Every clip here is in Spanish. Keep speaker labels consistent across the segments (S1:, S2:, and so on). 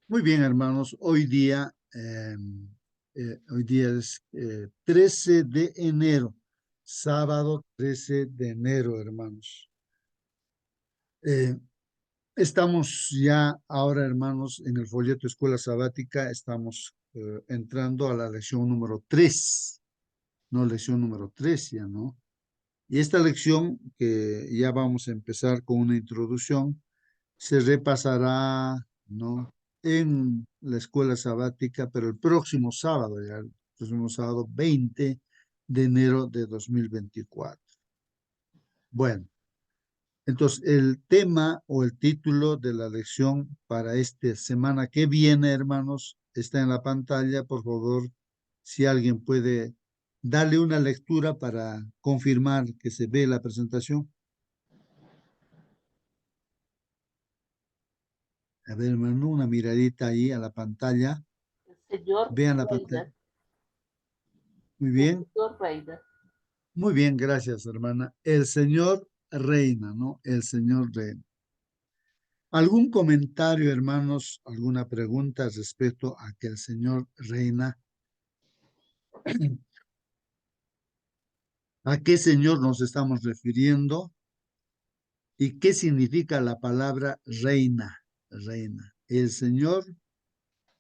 S1: Muy bien, hermanos. Hoy día es 13 de enero, sábado 13 de enero, hermanos. Eh, Estamos ya ahora, hermanos, en el folleto Escuela Sabática, estamos entrando a la lección número 3, no lección número 3 ya, ¿no? Y esta lección, que ya vamos a empezar con una introducción, se repasará, ¿no? En la escuela sabática, pero el próximo sábado, ya el próximo sábado 20 de enero de 2024. Bueno, entonces el tema o el título de la lección para esta semana que viene, hermanos, está en la pantalla. Por favor, si alguien puede darle una lectura para confirmar que se ve la presentación. A ver, hermano, una miradita ahí a la pantalla.
S2: El señor
S1: Vean la pantalla.
S2: Reina.
S1: Muy
S2: El
S1: bien.
S2: señor Reina.
S1: Muy bien, gracias, hermana. El Señor reina, ¿no? El Señor reina. ¿Algún comentario, hermanos? ¿Alguna pregunta respecto a que el Señor reina? ¿A qué Señor nos estamos refiriendo? ¿Y qué significa la palabra reina? Reina. El Señor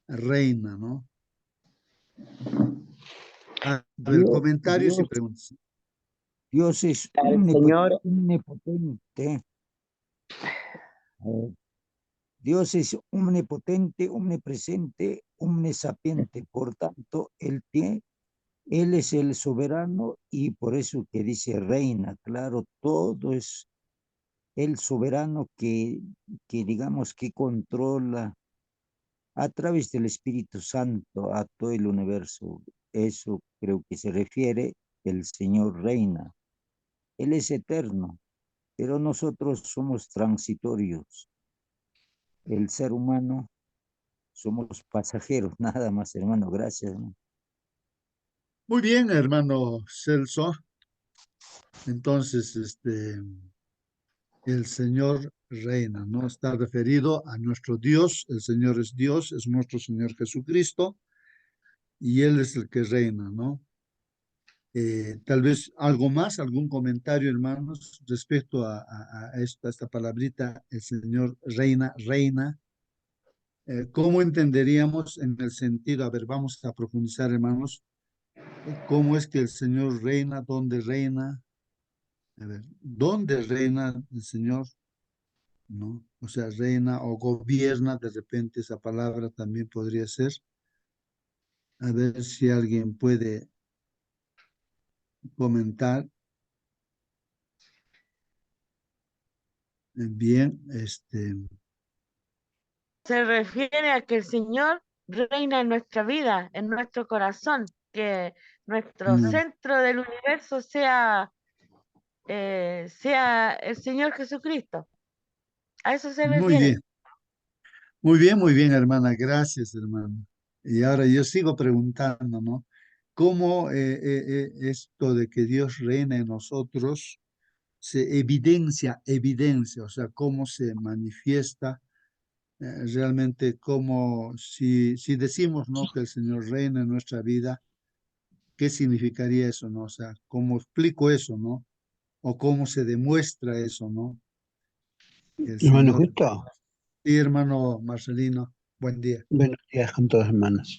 S1: reina, ¿no? A ver,
S3: Dios,
S1: comentarios y
S3: Dios,
S1: preguntas.
S3: Dios es
S2: El Señor,
S3: omnipotente. Eh, Dios es omnipotente, omnipresente, omnisapiente. Por tanto, Él es el soberano y por eso que dice reina. Claro, todo es el soberano que digamos que controla a través del Espíritu Santo a todo el universo. Eso creo que se refiere el Señor reina. Él es eterno, pero nosotros somos transitorios. El ser humano somos pasajeros, nada más, hermano. Gracias, ¿no?
S1: Muy bien, hermano Celso. Entonces, el Señor reina, ¿no? Está referido a nuestro Dios. El Señor es Dios, es nuestro Señor Jesucristo, y Él es el que reina, ¿no? Tal vez algo más, algún comentario, hermanos, respecto a esta palabrita, el Señor reina, reina. ¿Cómo entenderíamos en el sentido? A ver, vamos a profundizar, hermanos. ¿Cómo es que el Señor reina? ¿Dónde reina? A ver, ¿dónde reina el Señor? ¿No? O sea, reina o gobierna, de repente esa palabra también podría ser. A ver si alguien puede comentar. Bien,
S2: se refiere a que el Señor reina en nuestra vida, en nuestro corazón, que nuestro
S1: no,
S2: centro del universo sea el Señor Jesucristo. A eso se
S1: muy
S2: refiere.
S1: bien, muy bien, hermana, gracias, hermano. Y ahora yo sigo preguntando, ¿no? ¿Cómo esto de que Dios reina en nosotros se evidencia, o sea, cómo se manifiesta realmente, como si decimos, ¿no? Que el Señor reina en nuestra vida, ¿qué significaría eso, no? O sea, ¿cómo explico eso, no? O cómo se demuestra eso, ¿no? El
S4: Hermano
S1: Señor.
S4: Justo,
S1: Sí, hermano Marcelino, buen día.
S4: buenos días con todos hermanos.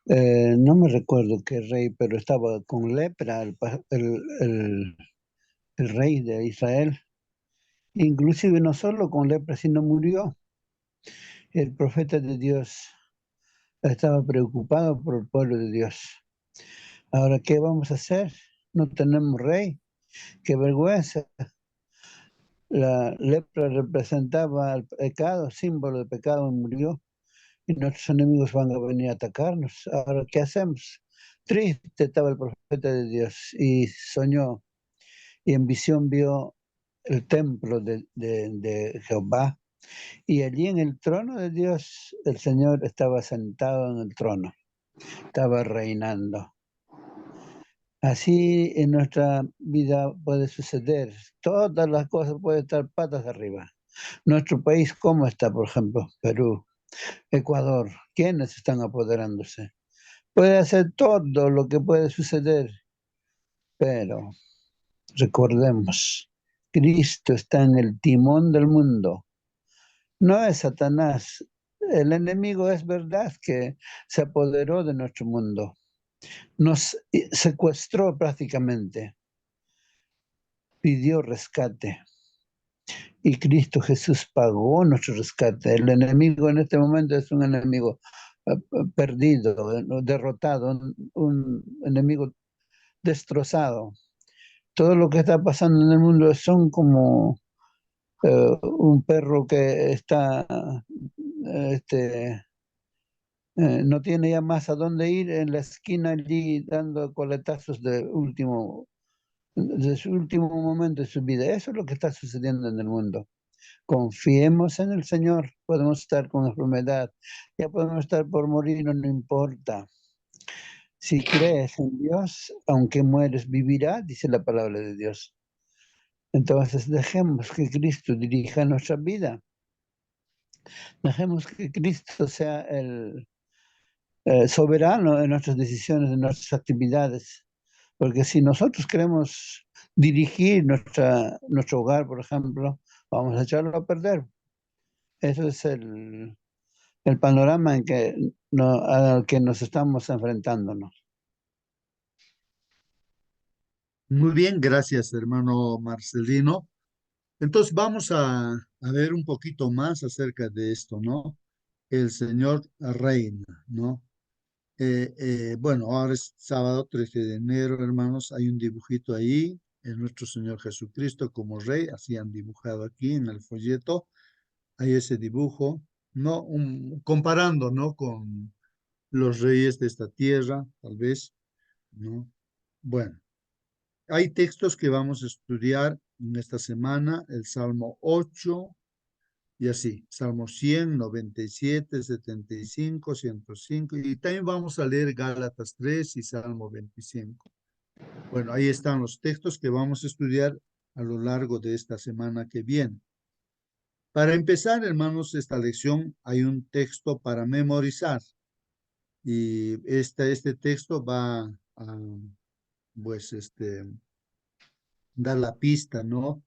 S4: No me recuerdo qué rey, pero estaba con lepra el rey de Israel. Inclusive no solo con lepra, sino murió. El profeta de Dios estaba preocupado por el pueblo de Dios. Ahora, ¿qué vamos a hacer? No tenemos rey. ¡Qué vergüenza! La lepra representaba el pecado, símbolo de pecado, y murió. Y nuestros enemigos van a venir a atacarnos. Ahora, ¿qué hacemos? Triste estaba el profeta de Dios y soñó y en visión vio el templo de Jehová y allí en el trono de Dios el Señor estaba sentado en el trono, estaba reinando. Así en nuestra vida puede suceder. Todas las cosas pueden estar patas arriba. Nuestro país, ¿cómo está, por ejemplo? Perú. Ecuador, ¿quiénes están apoderándose? Puede hacer todo lo que puede suceder, pero recordemos, Cristo está en el timón del mundo. No es Satanás. El enemigo es verdad que se apoderó de nuestro mundo. Nos secuestró prácticamente. Pidió rescate. Y Cristo Jesús pagó nuestro rescate. El enemigo en este momento es un enemigo perdido, derrotado, un enemigo destrozado. Todo lo que está pasando en el mundo son como un perro que está no tiene ya más a dónde ir en la esquina allí dando coletazos de su último momento de su vida. Eso es lo que está sucediendo en el mundo. Confiemos en el Señor. Podemos estar con enfermedad, ya podemos estar por morir, no importa. Si crees en Dios, aunque mueres, vivirá, dice la palabra de Dios. Entonces dejemos que Cristo dirija nuestra vida. Dejemos que Cristo sea el soberano en nuestras decisiones, en nuestras actividades. Porque si nosotros queremos dirigir nuestro hogar, por ejemplo, vamos a echarlo a perder. Eso es el panorama al que nos estamos enfrentándonos.
S1: Muy bien, gracias, hermano Marcelino. Entonces vamos a ver un poquito más acerca de esto, ¿no? El Señor reina, ¿no? Bueno, ahora es sábado 13 de enero, hermanos. Hay un dibujito ahí, en nuestro Señor Jesucristo como rey, así han dibujado aquí en el folleto. Hay ese dibujo, ¿no? Comparando, ¿no? Con los reyes de esta tierra, tal vez, ¿no? Bueno, hay textos que vamos a estudiar en esta semana, el Salmo 8 y así, Salmo 100, 97, 75, 105, y también vamos a leer Gálatas 3 y Salmo 25. Bueno, ahí están los textos que vamos a estudiar a lo largo de esta semana que viene. Para empezar, hermanos, esta lección hay un texto para memorizar y este texto va a, pues, dar la pista, ¿no?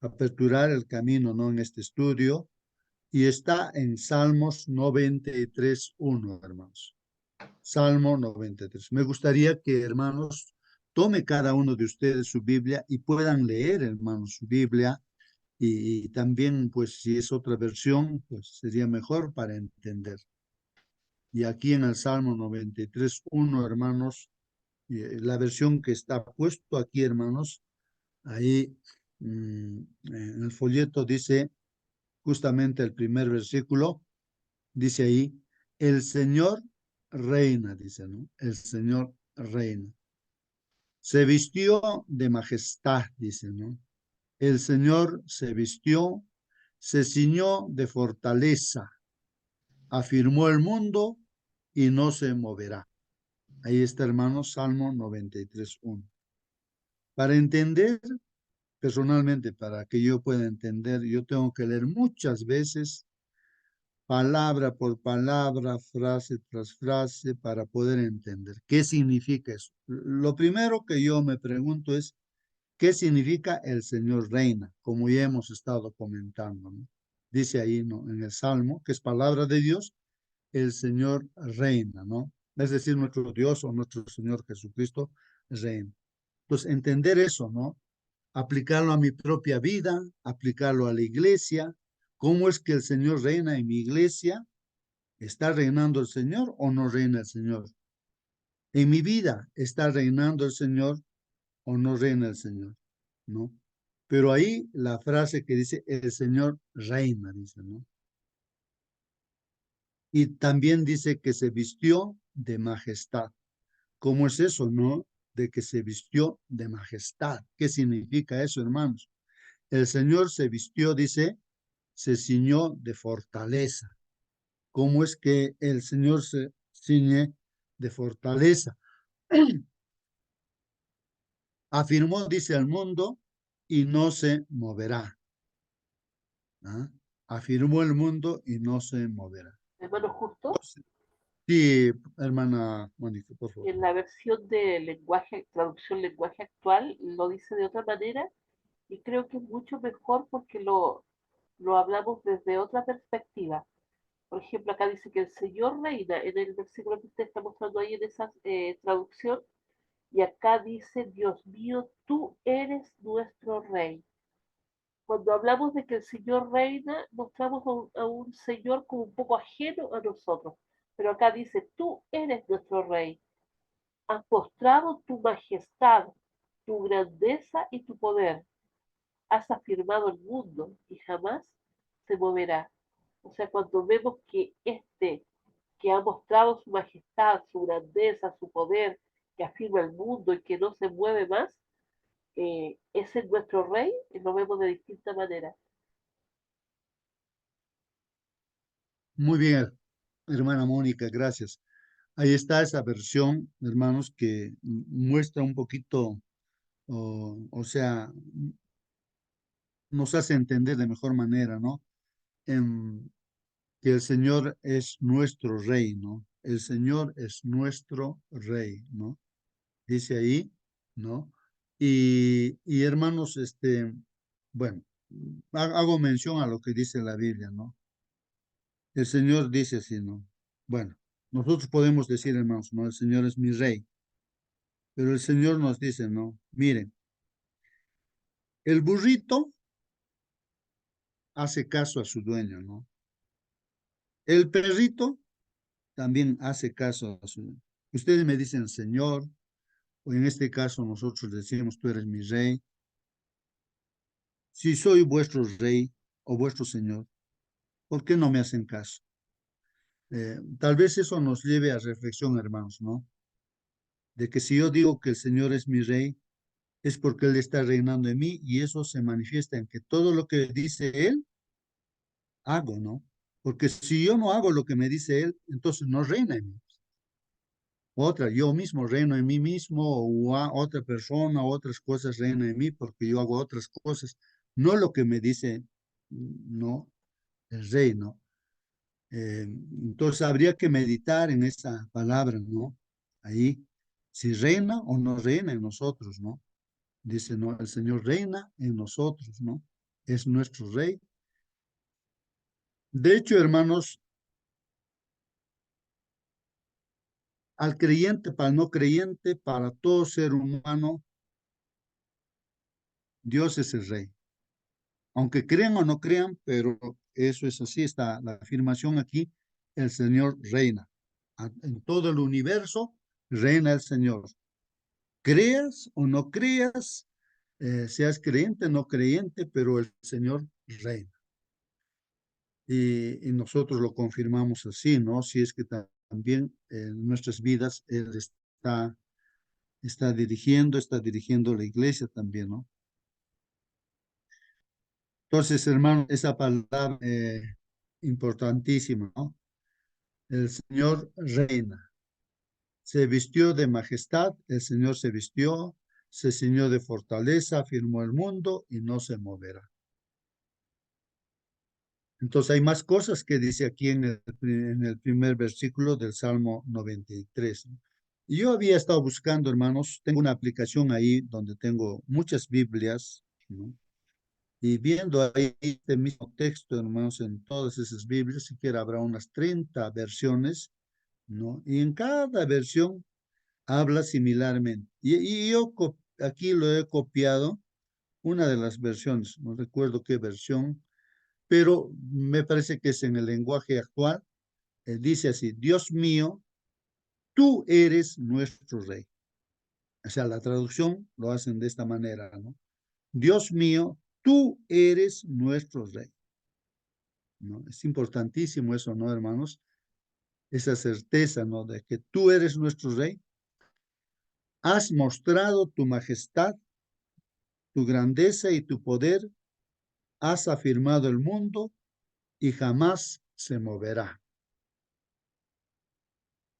S1: Aperturar el camino, ¿no? En este estudio y está en Salmos 93:1, hermanos. Salmo 93. Me gustaría que, hermanos, tome cada uno de ustedes su Biblia y puedan leer, hermanos, su Biblia. Y también, pues, si es otra versión, pues sería mejor para entender. Y aquí en el Salmo 93:1, hermanos, la versión que está puesto aquí, hermanos, ahí en el folleto dice justamente el primer versículo, dice ahí, el Señor reina, dice, ¿no? El Señor reina. Se vistió de majestad, dice, ¿no? El Señor se vistió, se ciñó de fortaleza, afirmó el mundo y no se moverá. Ahí está, hermanos, Salmo 93:1. Para entender, personalmente, para que yo pueda entender, yo tengo que leer muchas veces, palabra por palabra, frase tras frase, para poder entender qué significa eso. Lo primero que yo me pregunto es, ¿qué significa el Señor reina? Como ya hemos estado comentando, ¿no? Dice ahí, ¿no? En el Salmo, que es palabra de Dios, el Señor reina, ¿no? Es decir, nuestro Dios o nuestro Señor Jesucristo reina. Entonces, entender eso, ¿no? Aplicarlo a mi propia vida, aplicarlo a la iglesia. ¿Cómo es que el Señor reina en mi iglesia? ¿Está reinando el Señor o no reina el Señor? En mi vida, ¿está reinando el Señor o no reina el Señor? ¿No? Pero ahí la frase que dice, el Señor reina, dice, ¿no? Y también dice que se vistió de majestad. ¿Cómo es eso, no? De que se vistió de majestad. ¿Qué significa eso, hermanos? El Señor se vistió, dice, se ciñó de fortaleza. ¿Cómo es que el Señor se ciñe de fortaleza? Afirmó, dice al mundo, y no se moverá. ¿Ah? Afirmó el mundo y no se moverá.
S5: Hermano Justo,
S1: Sí, hermana Mónica, por favor.
S5: en la versión de lenguaje, traducción lenguaje actual, lo dice de otra manera y creo que es mucho mejor porque lo hablamos desde otra perspectiva. Por ejemplo, acá dice que el Señor reina en el versículo que usted está mostrando ahí en esa traducción, y acá dice, Dios mío, tú eres nuestro rey. Cuando hablamos de que el Señor reina, mostramos a un Señor como un poco ajeno a nosotros. Pero acá dice, tú eres nuestro rey. Has mostrado tu majestad, tu grandeza y tu poder. Has afirmado el mundo y jamás se moverá. O sea, cuando vemos que que ha mostrado su majestad, su grandeza, su poder, que afirma el mundo y que no se mueve más, ese es nuestro rey, y lo vemos de distinta manera.
S1: Muy bien, hermana Mónica, gracias. Ahí está esa versión, hermanos, que muestra un poquito, o sea, nos hace entender de mejor manera, ¿no? Que el Señor es nuestro rey, ¿no? El Señor es nuestro rey, ¿no? Dice ahí, ¿no? Y hermanos, bueno, hago mención a lo que dice la Biblia, ¿no? El Señor dice así, ¿no? Bueno, nosotros podemos decir, hermanos, ¿no? El Señor es mi rey, pero el Señor nos dice, ¿no? Miren, el burrito hace caso a su dueño, ¿no? El perrito también hace caso a su dueño. Ustedes me dicen, Señor, o en este caso nosotros decimos, tú eres mi rey. Si soy vuestro rey o vuestro Señor, ¿por qué no me hacen caso? Tal vez eso nos lleve a reflexión, hermanos, ¿no? De que si yo digo que el Señor es mi rey, es porque Él está reinando en mí y eso se manifiesta en que todo lo que dice Él, hago, ¿no? Porque si yo no hago lo que me dice Él, entonces no reina en mí. Otra, yo mismo reino en mí mismo, o otra persona, otras cosas reinan en mí porque yo hago otras cosas, no lo que me dice, no, el rey, ¿no? Entonces habría que meditar en esa palabra, ¿no? Ahí, si reina o no reina en nosotros, ¿no? Dice, no, el Señor reina en nosotros, ¿no? Es nuestro rey. De hecho, hermanos, al creyente, para el no creyente, para todo ser humano, Dios es el rey. Aunque crean o no crean, pero eso es así, está la afirmación aquí, el Señor reina. En todo el universo reina el Señor. Creas o no creas, seas creyente o no creyente, pero el Señor reina. Y nosotros lo confirmamos así, ¿no? Si es que también en nuestras vidas Él está dirigiendo la iglesia también, ¿no? Entonces, hermano, esa palabra importantísima, ¿no? El Señor reina. Se vistió de majestad, el Señor se vistió, se ciñó de fortaleza, afirmó el mundo y no se moverá. Entonces hay más cosas que dice aquí en el primer versículo del Salmo 93. ¿No? Y yo había estado buscando, hermanos, tengo una aplicación ahí donde tengo muchas Biblias, ¿no? Y viendo ahí este mismo texto, hermanos, en todas esas Biblias, siquiera habrá unas 30 versiones, ¿no? Y en cada versión habla similarmente. Y yo aquí lo he copiado, una de las versiones, no recuerdo qué versión, pero me parece que es en el lenguaje actual, dice así, Dios mío, tú eres nuestro rey. O sea, la traducción lo hacen de esta manera, ¿no? Dios mío, tú eres nuestro rey. ¿No? Es importantísimo eso, ¿no, hermanos? Esa certeza, ¿no? De que tú eres nuestro rey. Has mostrado tu majestad, tu grandeza y tu poder. Has afirmado el mundo y jamás se moverá.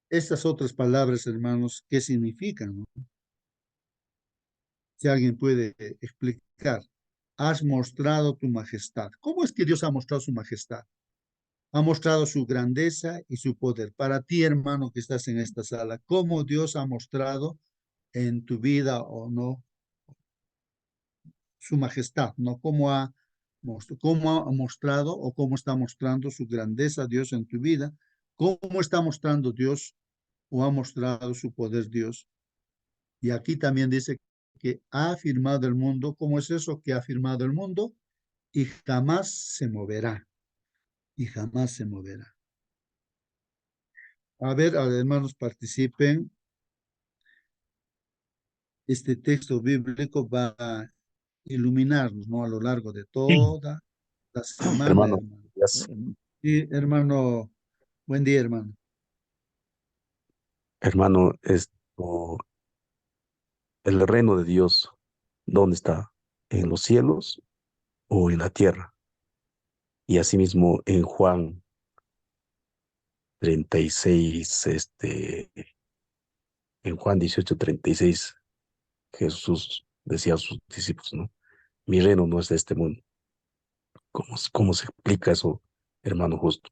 S1: Estas otras palabras, hermanos, ¿qué significan? ¿No? Si alguien puede explicar. Has mostrado tu majestad. ¿Cómo es que Dios ha mostrado su majestad? Ha mostrado su grandeza y su poder. Para ti, hermano, que estás en esta sala, ¿cómo Dios ha mostrado en tu vida o no su majestad, ¿no? Cómo ha mostrado o cómo está mostrando su grandeza Dios en tu vida? ¿Cómo está mostrando Dios o ha mostrado su poder Dios? Y aquí también dice que ha afirmado el mundo. ¿Cómo es eso que ha afirmado el mundo? Y jamás se moverá. Y jamás se moverá. A ver, hermanos, participen. Este texto bíblico va a iluminarnos, ¿no? A lo largo de toda la semana,
S6: Hermano,
S1: hermano.
S3: Eh,
S1: Sí, hermano, buen día, hermano.
S6: hermano, el reino de Dios, ¿dónde está? ¿En los cielos o en la tierra? Y asimismo en Juan 36, en Juan 18:36, Jesús decía a sus discípulos, ¿no? Mi reino no es de este mundo. ¿Cómo se explica eso, hermano justo?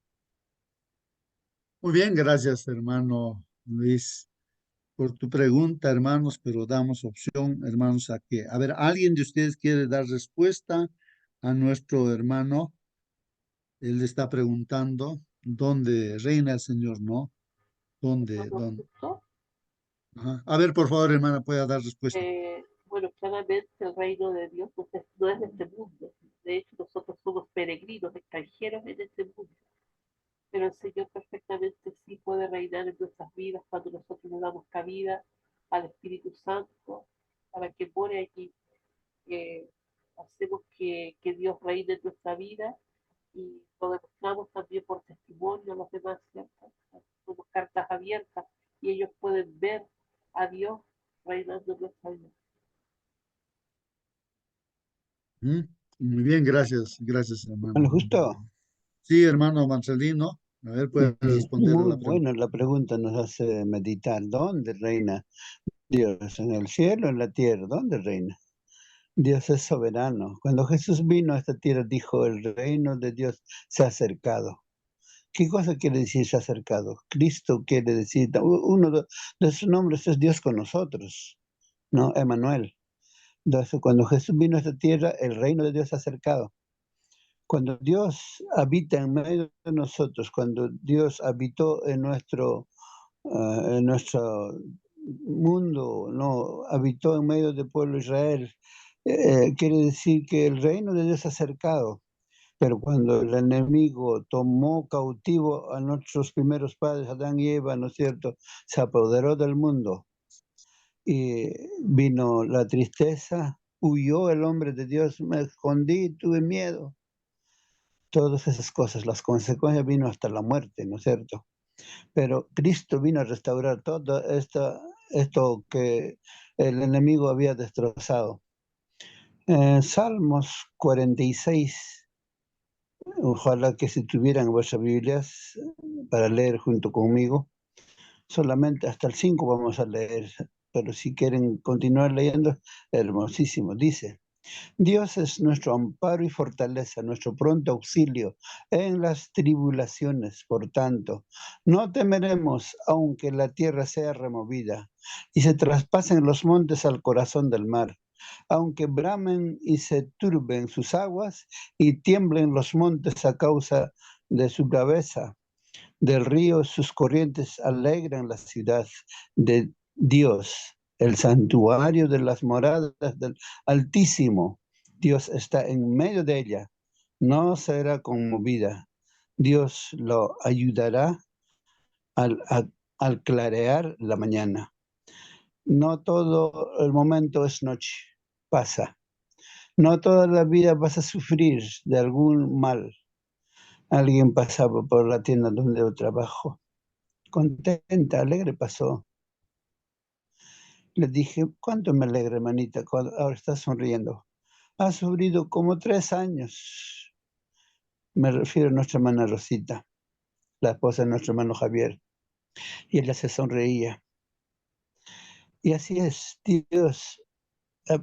S1: Muy bien, gracias, hermano Luis, por tu pregunta, hermanos, pero damos opción, hermanos, a que, a ver, ¿alguien de ustedes quiere dar respuesta a nuestro hermano? Él le está preguntando, ¿dónde reina el Señor? ¿No? ¿Dónde?
S5: Hermano
S1: ¿Dónde?
S5: justo,
S1: Ajá. A ver, por favor, hermana, pueda dar respuesta.
S5: bueno, claramente el reino de Dios no es de este mundo. De hecho, nosotros somos peregrinos, extranjeros en este mundo. Pero el Señor perfectamente sí puede reinar en nuestras vidas cuando nosotros le damos cabida al Espíritu Santo para que more allí. Hacemos que Dios reine en nuestra vida y lo demostramos también por testimonio a los demás, ¿cierto? Somos cartas abiertas y ellos pueden ver a Dios reinando en nuestra vida.
S1: ¿Mm? Muy bien, gracias, gracias,
S4: Hermano
S1: hermano.
S4: Justo,
S1: Sí, hermano Marcelino, a ver, puede responder a
S4: muy
S1: la pregunta.
S4: buena la pregunta, nos hace meditar. ¿Dónde reina Dios? ¿En el cielo o en la tierra? ¿Dónde reina? Dios es soberano. Cuando Jesús vino a esta tierra, dijo, el reino de Dios se ha acercado. ¿Qué cosa quiere decir se ha acercado? Cristo quiere decir, uno de sus nombres es Dios con nosotros, ¿no? Emmanuel. Entonces, cuando Jesús vino a esta tierra, el reino de Dios se ha acercado. Cuando Dios habita en medio de nosotros, cuando Dios habitó en nuestro mundo, no habitó en medio del pueblo de Israel, quiere decir que el reino de Dios se ha acercado. Pero cuando el enemigo tomó cautivo a nuestros primeros padres, Adán y Eva, ¿no es cierto?, se apoderó del mundo y vino la tristeza, huyó el hombre de Dios, me escondí, tuve miedo. Todas esas cosas, las consecuencias vino hasta la muerte, ¿no es cierto? Pero Cristo vino a restaurar todo esto que el enemigo había destrozado. Salmos 46, ojalá que si tuvieran vuestras Biblias para leer junto conmigo, solamente hasta el 5 vamos a leer, pero si quieren continuar leyendo, hermosísimo. Dice, Dios es nuestro amparo y fortaleza, nuestro pronto auxilio en las tribulaciones. Por tanto, no temeremos aunque la tierra sea removida y se traspasen los montes al corazón del mar, aunque bramen y se turben sus aguas y tiemblen los montes a causa de su braveza. Del río sus corrientes alegran la ciudad de Dios, el santuario de las moradas del Altísimo. Dios está en medio de ella, no será conmovida. Dios lo ayudará al clarear la mañana. No todo el momento es noche, pasa. No toda la vida vas a sufrir de algún mal. Alguien pasaba por la tienda donde yo trabajo. Contenta, alegre pasó. Le dije, ¿cuánto me alegra, hermanita, cuando ahora estás sonriendo? Ha sufrido como 3 años. Me refiero a nuestra hermana Rosita, la esposa de nuestro hermano Javier. Y ella se sonreía. Y así es, Dios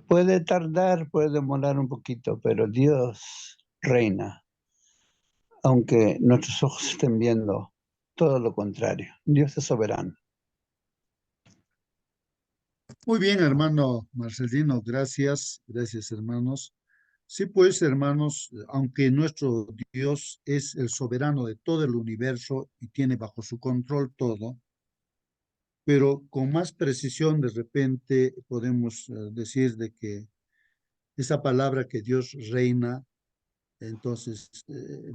S4: puede tardar, puede demorar un poquito, pero Dios reina. aunque nuestros ojos estén viendo todo lo contrario. Dios es soberano.
S1: Muy bien, hermano Marcelino, gracias, gracias, hermanos. Sí, pues, hermanos, aunque nuestro Dios es el soberano de todo el universo y tiene bajo su control todo, pero con más precisión de repente podemos decir de que esa palabra que Dios reina, entonces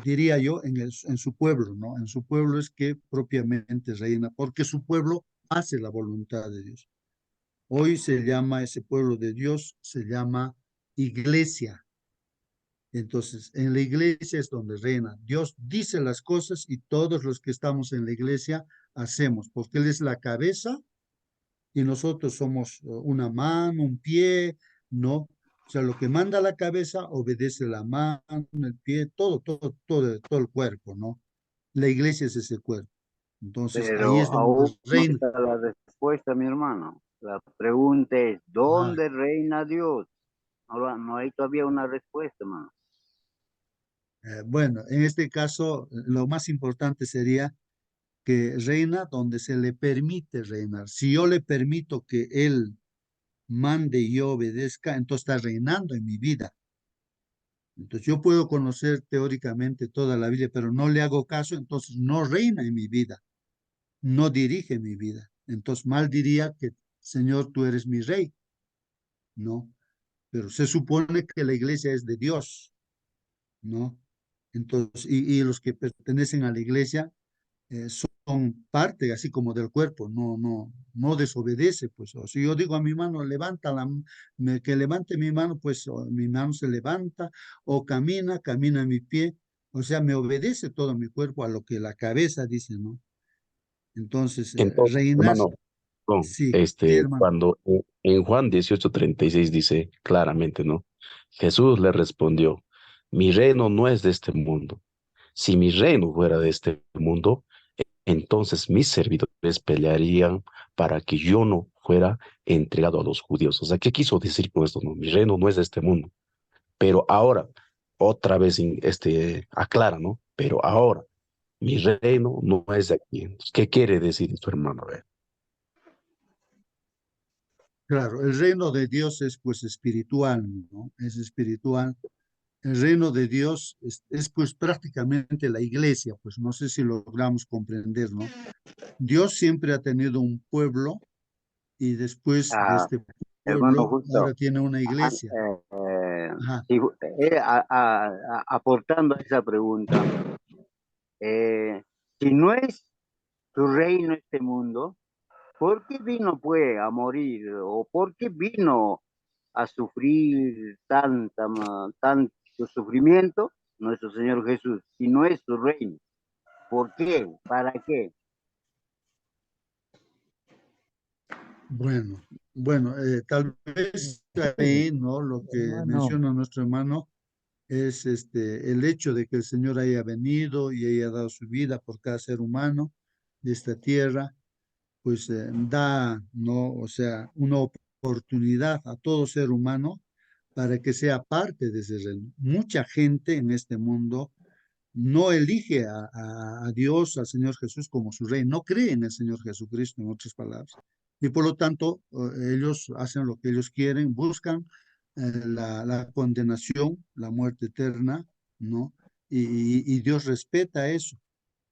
S1: diría yo en su pueblo, ¿no? En su pueblo es que propiamente reina, porque su pueblo hace la voluntad de Dios. Hoy se llama ese pueblo de Dios, se llama iglesia. Entonces, en la iglesia es donde reina. Dios dice las cosas y todos los que estamos en la iglesia hacemos, porque Él es la cabeza y nosotros somos una mano, un pie, ¿no? O sea, lo que manda la cabeza obedece la mano, el pie, todo el cuerpo, ¿no? La iglesia es ese cuerpo. Entonces, ahí es
S7: Pero
S1: donde
S7: aún no
S1: reina.
S7: está la respuesta, mi hermano. La pregunta es,
S1: Ah,
S7: ¿dónde reina Dios? No hay todavía una respuesta, hermano.
S1: bueno, en este caso, lo más importante sería que reina donde se le permite reinar. Si yo le permito que Él mande y yo obedezca, entonces está reinando en mi vida. Entonces yo puedo conocer teóricamente toda la Biblia, pero no le hago caso, entonces no reina en mi vida, no dirige mi vida. Entonces mal diría que, Señor, tú eres mi rey, ¿no? Pero se supone que la iglesia es de Dios, ¿no? Entonces, y los que pertenecen a la iglesia son parte así como del cuerpo, no desobedece, pues. O si yo digo a mi mano, que levante mi mano, pues mi mano se levanta, o camina mi pie, o sea, me obedece todo mi cuerpo a lo que la cabeza dice, ¿no? Entonces,
S6: Entonces,
S1: reinar,
S6: hermano, no,
S1: sí, sí, hermano.
S6: cuando en Juan 18:36 dice claramente, ¿no? Jesús le respondió, mi reino no es de este mundo. Si mi reino fuera de este mundo, entonces mis servidores pelearían para que yo no fuera entregado a los judíos. O sea, ¿qué quiso decir con esto? No, mi reino no es de este mundo. Pero ahora, otra vez aclara, ¿no? Pero ahora, mi reino no es de aquí. Entonces, ¿qué quiere decir esto, hermano? A ver.
S1: Claro, el reino de Dios es pues espiritual, ¿no? Es espiritual. El reino de Dios pues prácticamente la iglesia, pues no sé si logramos comprender, ¿no? Dios siempre ha tenido un pueblo y después de
S7: Ah,
S1: este
S7: hermano,
S1: pueblo
S7: justo,
S1: ahora tiene una
S7: ah,
S1: iglesia. Ajá.
S7: sí, aportando a esa pregunta, eh, si no es tu reino este mundo, ¿por qué vino pues a morir? ¿O por qué vino a sufrir tanto sufrimiento nuestro Señor Jesús? Si no es su reino, ¿por qué? ¿Para qué?
S1: Bueno, tal vez ahí, ¿no? Lo que
S3: Hermano,
S1: menciona nuestro hermano es el hecho de que el Señor haya venido y haya dado su vida por cada ser humano de esta tierra, pues da, ¿no? O sea, una oportunidad a todo ser humano para que sea parte de ese reino. Mucha gente en este mundo no elige a Dios, al Señor Jesús como su rey, no cree en el Señor Jesucristo, en otras palabras. Y por lo tanto, ellos hacen lo que ellos quieren, buscan la condenación, la muerte eterna, ¿no? Y Dios respeta eso.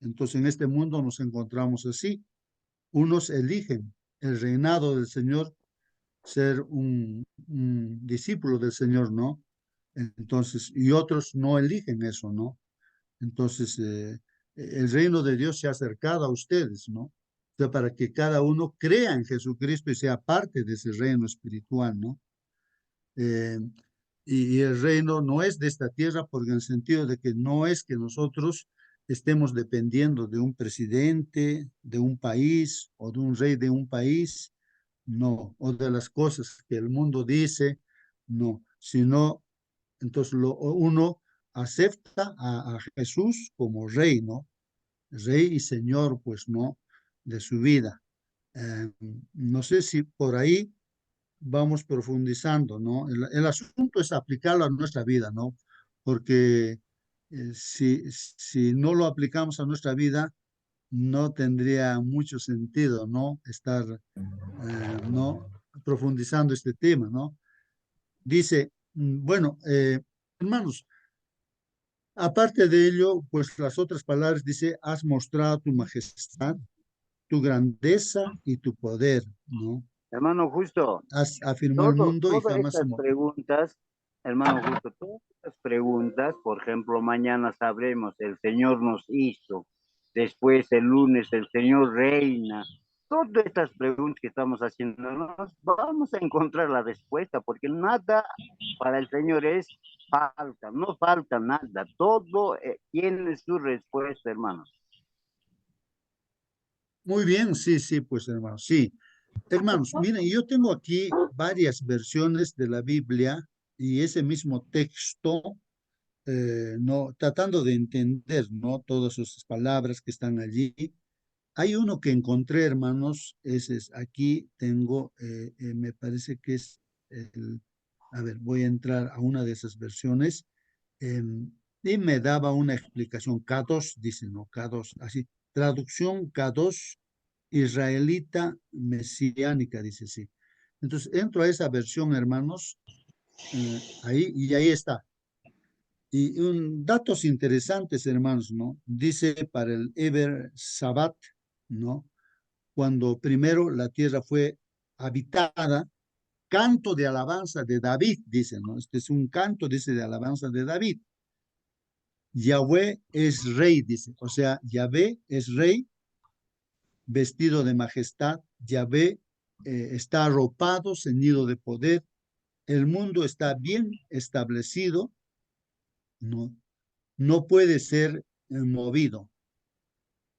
S1: Entonces, en este mundo nos encontramos así. Unos eligen el reinado del Señor, ser un discípulo del Señor, ¿no? Entonces, y otros no eligen eso, ¿no? Entonces, el reino de Dios se ha acercado a ustedes, ¿no? O sea, para que cada uno crea en Jesucristo y sea parte de ese reino espiritual, ¿no? Eh, y el reino no es de esta tierra, porque en el sentido de que no es que nosotros estemos dependiendo de un presidente, de un país o de un rey de un país, no, o de las cosas que el mundo dice, no, sino entonces uno acepta a Jesús como rey, ¿no? Rey y Señor, pues, ¿no? De su vida. Eh, no sé si por ahí vamos profundizando, ¿no? El asunto es aplicarlo a nuestra vida, ¿no? Porque si no lo aplicamos a nuestra vida, no tendría mucho sentido, ¿no? Estar, ¿no? Profundizando este tema, ¿no? Dice, bueno, hermanos, aparte de ello, pues las otras palabras dice, has mostrado tu majestad, tu grandeza y tu poder, ¿no?
S7: Hermano Justo,
S1: Afirmó el mundo y
S7: todas
S1: jamás se
S7: estas
S1: movió.
S7: preguntas, hermano Justo, todas estas preguntas, por ejemplo, mañana sabremos, el Señor nos hizo, después el lunes el Señor reina. Todas estas preguntas que estamos haciendo, vamos a encontrar la respuesta, porque nada para el Señor es falta, no falta nada, todo tiene su respuesta, hermanos.
S1: Muy bien, sí, sí, pues hermanos, sí. Hermanos, miren, yo tengo aquí varias versiones de la Biblia y ese mismo texto, no, tratando de entender, ¿no? Todas sus palabras que están allí. Hay uno que encontré, hermanos, ese es, aquí tengo, me parece que es a ver, voy a entrar a una de esas versiones, y me daba una explicación, K2, dice, ¿no? K2, así, traducción K2 israelita mesiánica, dice, sí. Entonces, entro a esa versión, hermanos, ahí, y ahí está. Y datos interesantes, hermanos, ¿no? Dice para el Eber Sabbat, ¿no? Cuando primero la tierra fue habitada, canto de alabanza de David, dice, ¿no? Este es un canto, dice, de alabanza de David. Yahweh es rey, dice, o sea, Yahvé es rey, vestido de majestad, Yahvé está arropado, ceñido de poder, el mundo está bien establecido, no, no puede ser movido.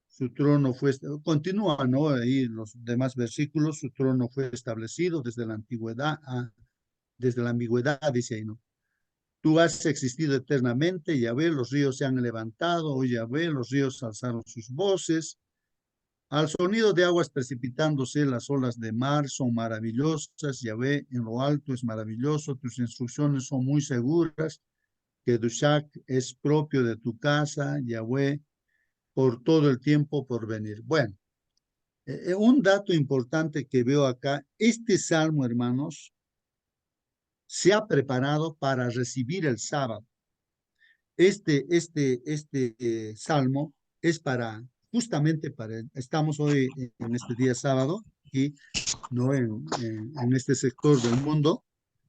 S1: Su trono fue, continúa, ¿no? Ahí los demás versículos, su trono fue establecido desde la antigüedad, desde la ambigüedad, dice ahí, ¿no? Tú has existido eternamente, Yahvé, los ríos se han levantado, oh Yahvé, los ríos alzaron sus voces. Al sonido de aguas precipitándose, las olas de mar son maravillosas, Yahvé, en lo alto es maravilloso, tus instrucciones son muy seguras, que Dushak es propio de tu casa, Yahvé, por todo el tiempo por venir. Bueno, un dato importante que veo acá, este salmo, hermanos, se ha preparado para recibir el sábado. Este salmo es justamente estamos hoy en este día sábado, y no en este sector del mundo.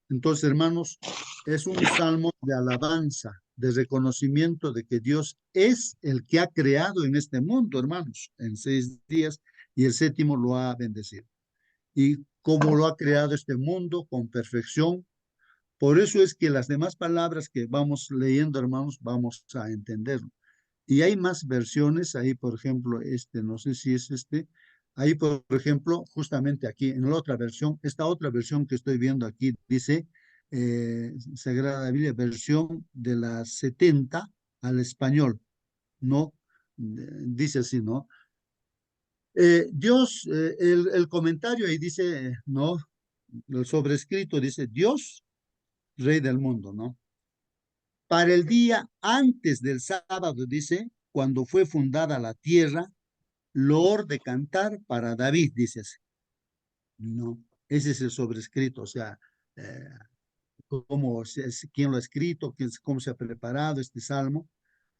S1: Entonces, hermanos, es un salmo de alabanza, de reconocimiento de que Dios es el que ha creado en este mundo, hermanos, en 6 días, y el séptimo lo ha bendecido. Y como lo ha creado este mundo con perfección, por eso es que las demás palabras que vamos leyendo, hermanos, vamos a entenderlo. Y hay más versiones, ahí por ejemplo, no sé si es ahí por ejemplo, justamente aquí en la otra versión, esta otra versión que estoy viendo aquí dice, Sagrada Biblia, versión de la 70 al español, ¿no? Dice así, ¿no? Dios, el comentario ahí dice, ¿no? El sobrescrito dice, Dios, Rey del mundo, ¿no? Para el día antes del sábado, dice, cuando fue fundada la tierra, loor de cantar para David, dice así. No, ese es el sobrescrito, o sea, eh, quién lo ha escrito, cómo se ha preparado este salmo.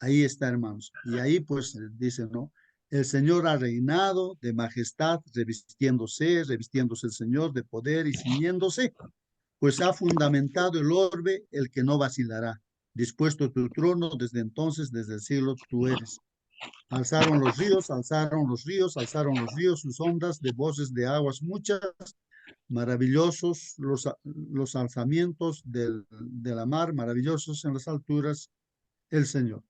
S1: Ahí está, hermanos. Y ahí pues dice, ¿no? El Señor ha reinado de majestad, revistiéndose el Señor de poder y ciñéndose, pues ha fundamentado el orbe, el que no vacilará. Dispuesto tu trono desde entonces, desde el cielo tú eres. Alzaron los ríos, alzaron los ríos, alzaron los ríos sus ondas de voces de aguas muchas, maravillosos los alzamientos de la mar, maravillosos en las alturas, el Señor.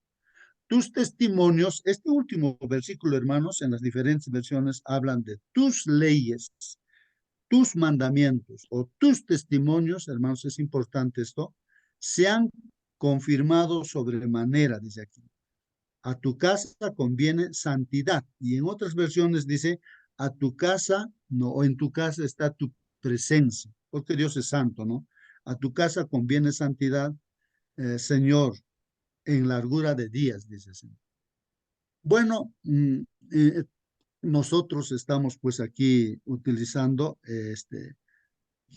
S1: Tus testimonios, este último versículo, hermanos, en las diferentes versiones hablan de tus leyes, tus mandamientos o tus testimonios, hermanos, es importante esto, se han confirmado sobremanera, dice aquí. A tu casa conviene santidad. Y en otras versiones dice, a tu casa, no, o en tu casa está tu presencia, porque Dios es santo, ¿no? A tu casa conviene santidad, Señor. en largura de días, dice el Señor. Bueno, nosotros estamos pues aquí utilizando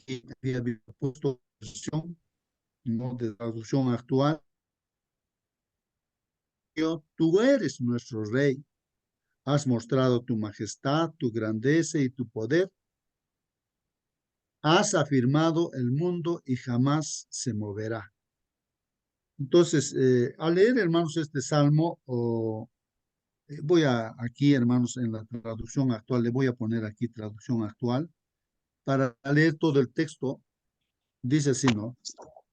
S1: y había puesto versión, ¿no?, de traducción actual. Tú eres nuestro rey, has mostrado tu majestad, tu grandeza y tu poder. Has afirmado el mundo y jamás se moverá. Entonces, al leer, hermanos, este salmo, voy aquí, hermanos, en la traducción actual, le voy a poner aquí traducción actual, para leer todo el texto, dice así, ¿no?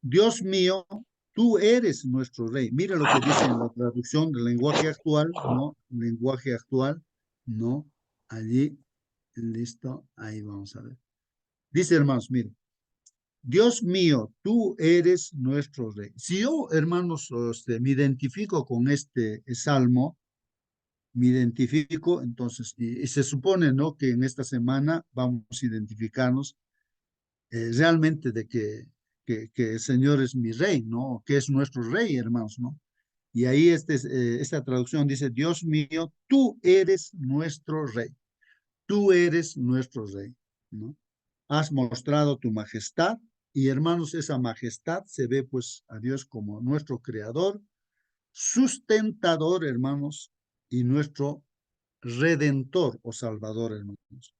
S1: Dios mío, tú eres nuestro rey. Mira lo que dice en la traducción del lenguaje actual, ¿no? Lenguaje actual, ¿no? Allí, listo, ahí vamos a ver. Dice, hermanos, miren, Dios mío, tú eres nuestro rey. Si yo, hermanos, me identifico con este salmo, me identifico, entonces, y se supone, ¿no?, que en esta semana vamos a identificarnos realmente de que el Señor es mi rey, ¿no?, que es nuestro rey, hermanos, ¿no? Y ahí esta traducción dice, Dios mío, tú eres nuestro rey, tú eres nuestro rey, ¿no? Has mostrado tu majestad y, hermanos, esa majestad se ve pues a Dios como nuestro creador, sustentador, hermanos, y nuestro redentor o salvador, hermanos.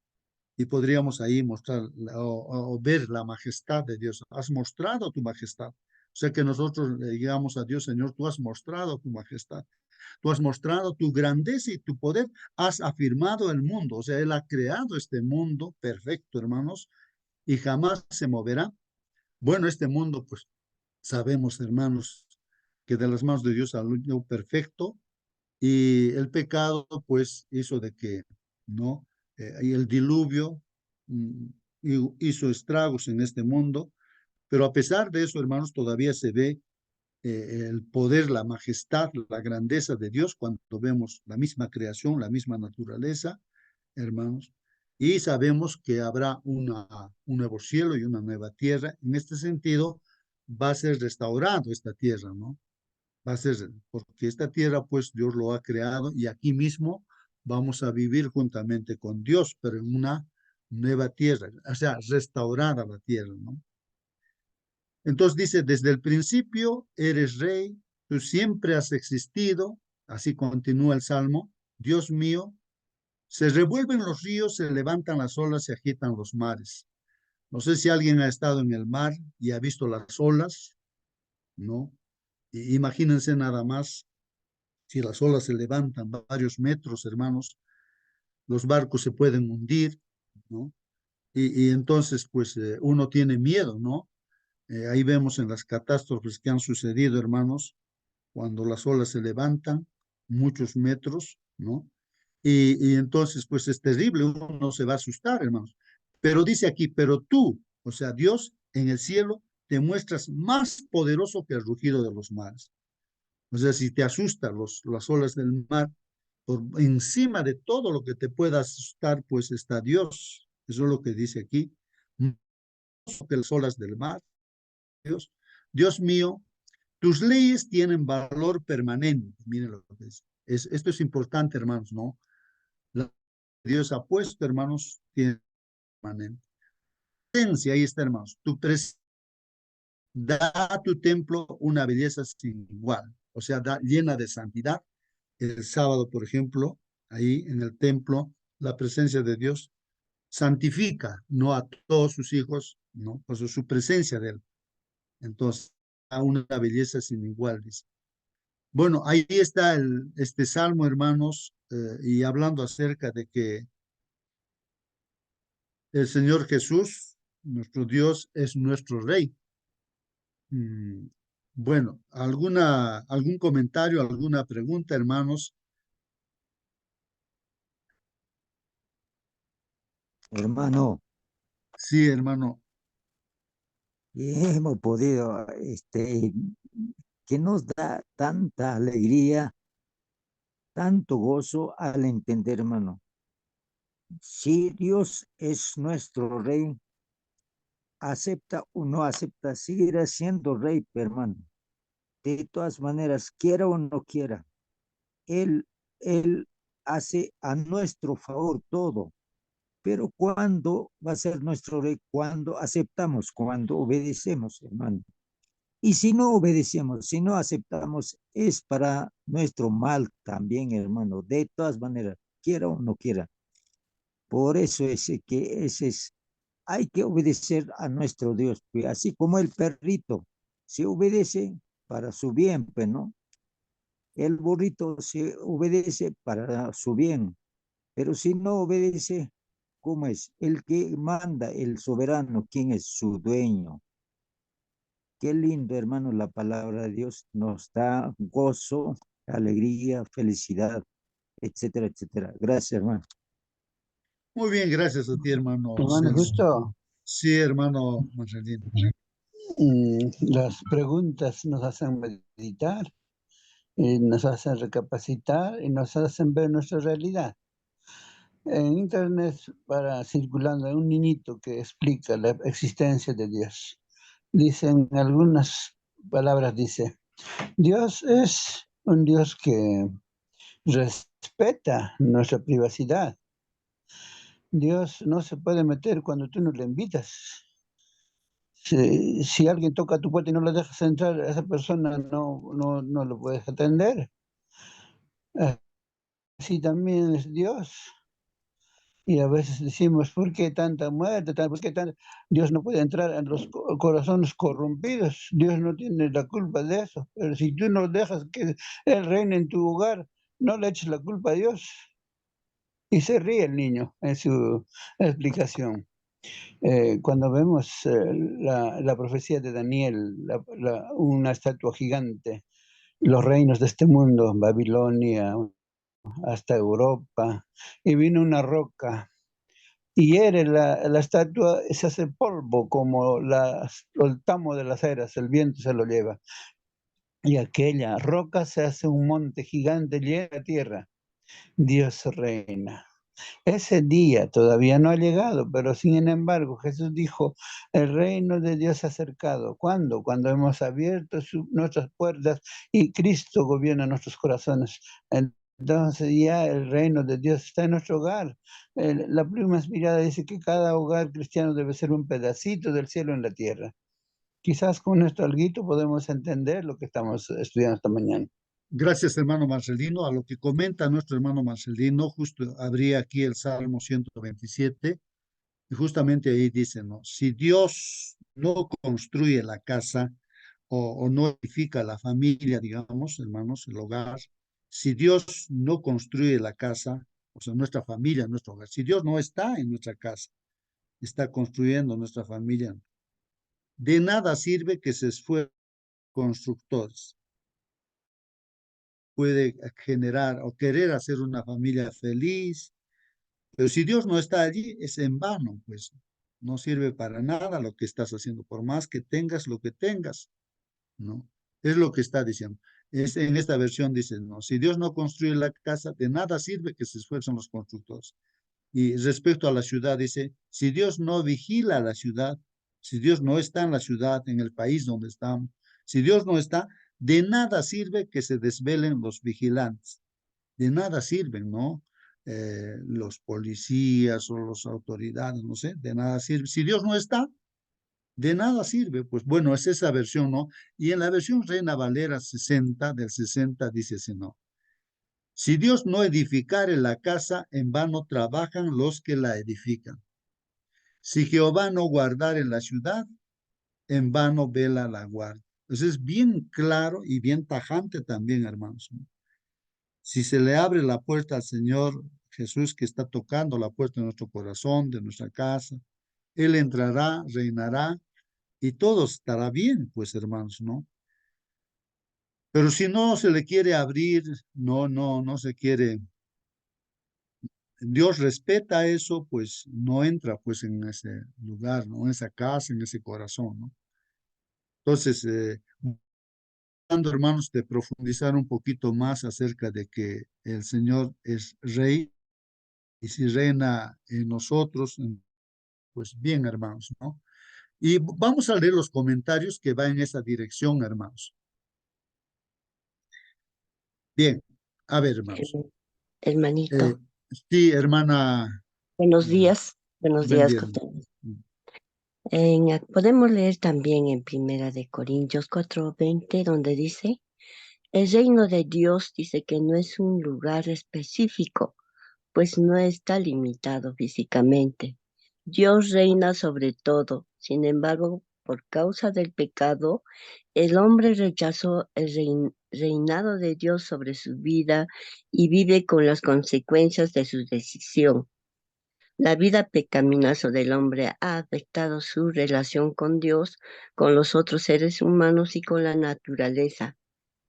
S1: Y podríamos ahí mostrar o ver la majestad de Dios. Has mostrado tu majestad. O sea que nosotros le digamos a Dios, Señor, tú has mostrado tu majestad. Tú has mostrado tu grandeza y tu poder. Has afirmado el mundo. O sea, Él ha creado este mundo perfecto, hermanos, y jamás se moverá. Bueno, este mundo, pues sabemos, hermanos, que de las manos de Dios salió perfecto, y el pecado, pues, hizo de que, ¿no? Y el diluvio mm, hizo estragos en este mundo, pero a pesar de eso, hermanos, todavía se ve el poder, la majestad, la grandeza de Dios cuando vemos la misma creación, la misma naturaleza, hermanos, y sabemos que habrá un nuevo cielo y una nueva tierra. En este sentido, va a ser restaurado esta tierra, ¿no? Va a ser, porque esta tierra, pues Dios lo ha creado y aquí mismo vamos a vivir juntamente con Dios, pero en una nueva tierra, o sea, restaurada la tierra, ¿no? Entonces dice, desde el principio eres rey, tú siempre has existido, así continúa el Salmo, Dios mío, se revuelven los ríos, se levantan las olas, se agitan los mares. No sé si alguien ha estado en el mar y ha visto las olas, ¿no? Imagínense nada más, si las olas se levantan varios metros, hermanos, los barcos se pueden hundir, ¿no? Y entonces, pues, uno tiene miedo, ¿no? Ahí vemos en las catástrofes que han sucedido, hermanos, cuando las olas se levantan muchos metros, ¿no? Y entonces, pues, es terrible, uno se va a asustar, hermanos. Pero dice aquí, pero tú, o sea, Dios en el cielo, te muestras más poderoso que el rugido de los mares. O sea, si te asustan las olas del mar, por encima de todo lo que te pueda asustar, pues está Dios. Eso es lo que dice aquí. Más que las olas del mar, Dios. Dios mío, tus leyes tienen valor permanente. Miren lo que dice. Esto es importante, hermanos, ¿no? La que Dios ha puesto, hermanos, tiene permanente. Presencia, ahí está, hermanos. Tu presencia da a tu templo una belleza sin igual. O sea, llena de santidad. El sábado, por ejemplo, ahí en el templo, la presencia de Dios santifica, no a todos sus hijos, ¿no? Por su presencia de Él. Entonces, a una belleza sin igual, dice. Bueno, ahí está este salmo, hermanos, y hablando acerca de que el Señor Jesús, nuestro Dios, es nuestro Rey. Bueno, algún comentario, alguna pregunta, hermanos?
S3: Hermano,
S1: Sí, hermano.
S3: hemos podido, que nos da tanta alegría, tanto gozo al entender, hermano. Si Dios es nuestro rey, acepta o no acepta, seguirá siendo rey, hermano. De todas maneras, quiera o no quiera, Él hace a nuestro favor todo. Pero ¿cuándo va a ser nuestro rey? Cuando aceptamos, cuando obedecemos, hermano. Y si no obedecemos, si no aceptamos, es para nuestro mal también, hermano. De todas maneras, quiera o no quiera. Por eso hay que obedecer a nuestro Dios, pues, así como el perrito se obedece para su bien, pues, ¿no? El burrito se obedece para su bien, pero si no obedece, ¿cómo es? El que manda, el soberano, ¿quién es su dueño? Qué lindo, hermano, la palabra de Dios nos da gozo, alegría, felicidad, etcétera, etcétera. Gracias, hermano.
S1: Muy bien, gracias a ti, hermano
S4: Hermano,
S1: Celso.
S4: justo
S1: Sí, hermano Marcelino.
S4: las preguntas nos hacen meditar, y nos hacen recapacitar y nos hacen ver nuestra realidad. En internet para circulando un niñito que explica la existencia de Dios. Dicen algunas palabras, dice, Dios es un Dios que respeta nuestra privacidad. Dios no se puede meter cuando tú no le invitas. Si alguien toca tu puerta y no le dejas entrar, a esa persona no lo puedes atender. Así también es Dios. Y a veces decimos, ¿por qué tanta muerte? ¿Por qué Dios no puede entrar en los corazones corrompidos? Dios no tiene la culpa de eso. Pero si tú no dejas que Él reine en tu hogar, no le eches la culpa a Dios. Y se ríe el niño en su explicación. Cuando vemos la profecía de Daniel, una estatua gigante, los reinos de este mundo, Babilonia, hasta Europa, y vino una roca y hiere la estatua, se hace polvo como el tamo de las eras, el viento se lo lleva. Y aquella roca se hace un monte gigante, llena la tierra. Dios reina. Ese día todavía no ha llegado, pero sin embargo Jesús dijo, el reino de Dios se ha acercado. ¿Cuándo? Cuando hemos abierto nuestras puertas y Cristo gobierna nuestros corazones. Entonces ya el reino de Dios está en nuestro hogar. La pluma inspirada dice que cada hogar cristiano debe ser un pedacito del cielo en la tierra. Quizás con nuestro alguito podemos entender lo que estamos estudiando esta mañana.
S1: Gracias, hermano Marcelino. A lo que comenta nuestro hermano Marcelino, justo habría aquí el Salmo 127, y justamente ahí dice, ¿no? Si Dios no construye la casa o no edifica la familia, digamos, hermanos, el hogar, si Dios no construye la casa, o sea, nuestra familia, nuestro hogar, si Dios no está en nuestra casa, está construyendo nuestra familia, de nada sirve que se esfuercen constructores. Puede generar o querer hacer una familia feliz, pero si Dios no está allí, es en vano, pues no sirve para nada lo que estás haciendo, por más que tengas lo que tengas, ¿no? Es lo que está diciendo. En esta versión dice, no, si Dios no construye la casa, de nada sirve que se esfuercen los constructores. Y respecto a la ciudad, dice, si Dios no vigila la ciudad, si Dios no está en la ciudad, en el país donde estamos, si Dios no está, de nada sirve que se desvelen los vigilantes, de nada sirven, ¿no? Los policías o las autoridades, no sé, de nada sirve. Si Dios no está, de nada sirve. Pues bueno, es esa versión, ¿no? Y en la versión Reina Valera 60, del 60, dice así, ¿no? Si Dios no edificare la casa, en vano trabajan los que la edifican. Si Jehová no guardare la ciudad, en vano vela la guardia. Entonces es bien claro y bien tajante también, hermanos, ¿no? Si se le abre la puerta al Señor Jesús, que está tocando la puerta de nuestro corazón, de nuestra casa, Él entrará, reinará y todo estará bien, pues, hermanos, ¿no? Pero si no se le quiere abrir, no se quiere, Dios respeta eso, pues no entra pues en ese lugar, ¿no? En esa casa, en ese corazón, ¿no? Entonces, hermanos, de profundizar un poquito más acerca de que el Señor es Rey y si reina en nosotros, pues bien, hermanos, ¿no? Y vamos a leer los comentarios que van en esa dirección, hermanos. Bien, a ver, hermanos.
S8: Hermanito,
S1: Sí, hermana,
S8: buenos días,
S1: buen día.
S8: Costeño. Podemos leer también en Primera de Corintios 4:20, donde dice, el reino de Dios dice que no es un lugar específico, pues no está limitado físicamente. Dios reina sobre todo. Sin embargo, por causa del pecado, el hombre rechazó el reinado de Dios sobre su vida y vive con las consecuencias de su decisión. La vida pecaminosa del hombre ha afectado su relación con Dios, con los otros seres humanos y con la naturaleza.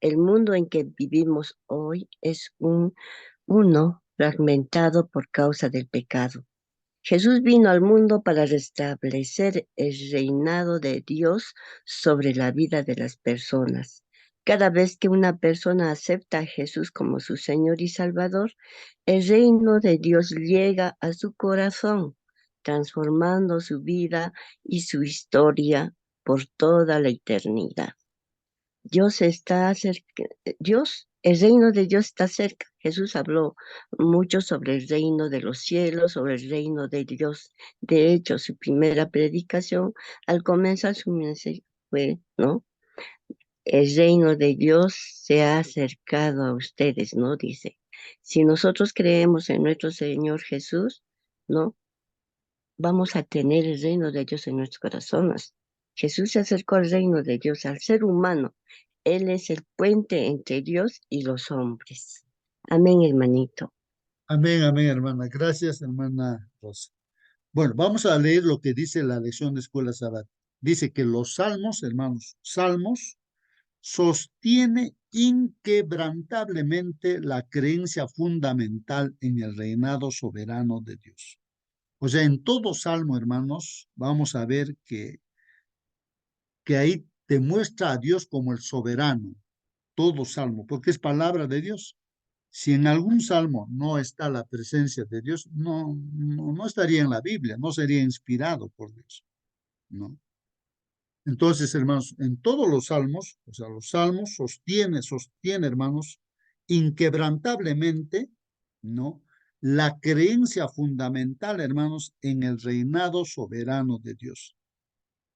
S8: El mundo en que vivimos hoy es uno fragmentado por causa del pecado. Jesús vino al mundo para restablecer el reinado de Dios sobre la vida de las personas. Cada vez que una persona acepta a Jesús como su Señor y Salvador, el reino de Dios llega a su corazón, transformando su vida y su historia por toda la eternidad. El reino de Dios está cerca. Jesús habló mucho sobre el reino de los cielos, sobre el reino de Dios. De hecho, su primera predicación, al comenzar su mensaje, fue, ¿no? El reino de Dios se ha acercado a ustedes, ¿no? Dice, si nosotros creemos en nuestro Señor Jesús, ¿no? Vamos a tener el reino de Dios en nuestros corazones. Jesús se acercó al reino de Dios, al ser humano. Él es el puente entre Dios y los hombres. Amén, hermanito.
S1: Amén, amén, hermana. Gracias, hermana Rosa. Bueno, vamos a leer lo que dice la lección de escuela sabática. Dice que los salmos, hermanos, salmos, sostiene inquebrantablemente la creencia fundamental en el reinado soberano de Dios. O sea, en todo salmo, hermanos, vamos a ver que ahí demuestra a Dios como el soberano, todo salmo, porque es palabra de Dios. Si en algún salmo no está la presencia de Dios, no estaría en la Biblia, no sería inspirado por Dios, ¿no? Entonces, hermanos, en todos los salmos, o sea, los salmos sostiene, hermanos, inquebrantablemente, ¿no? La creencia fundamental, hermanos, en el reinado soberano de Dios.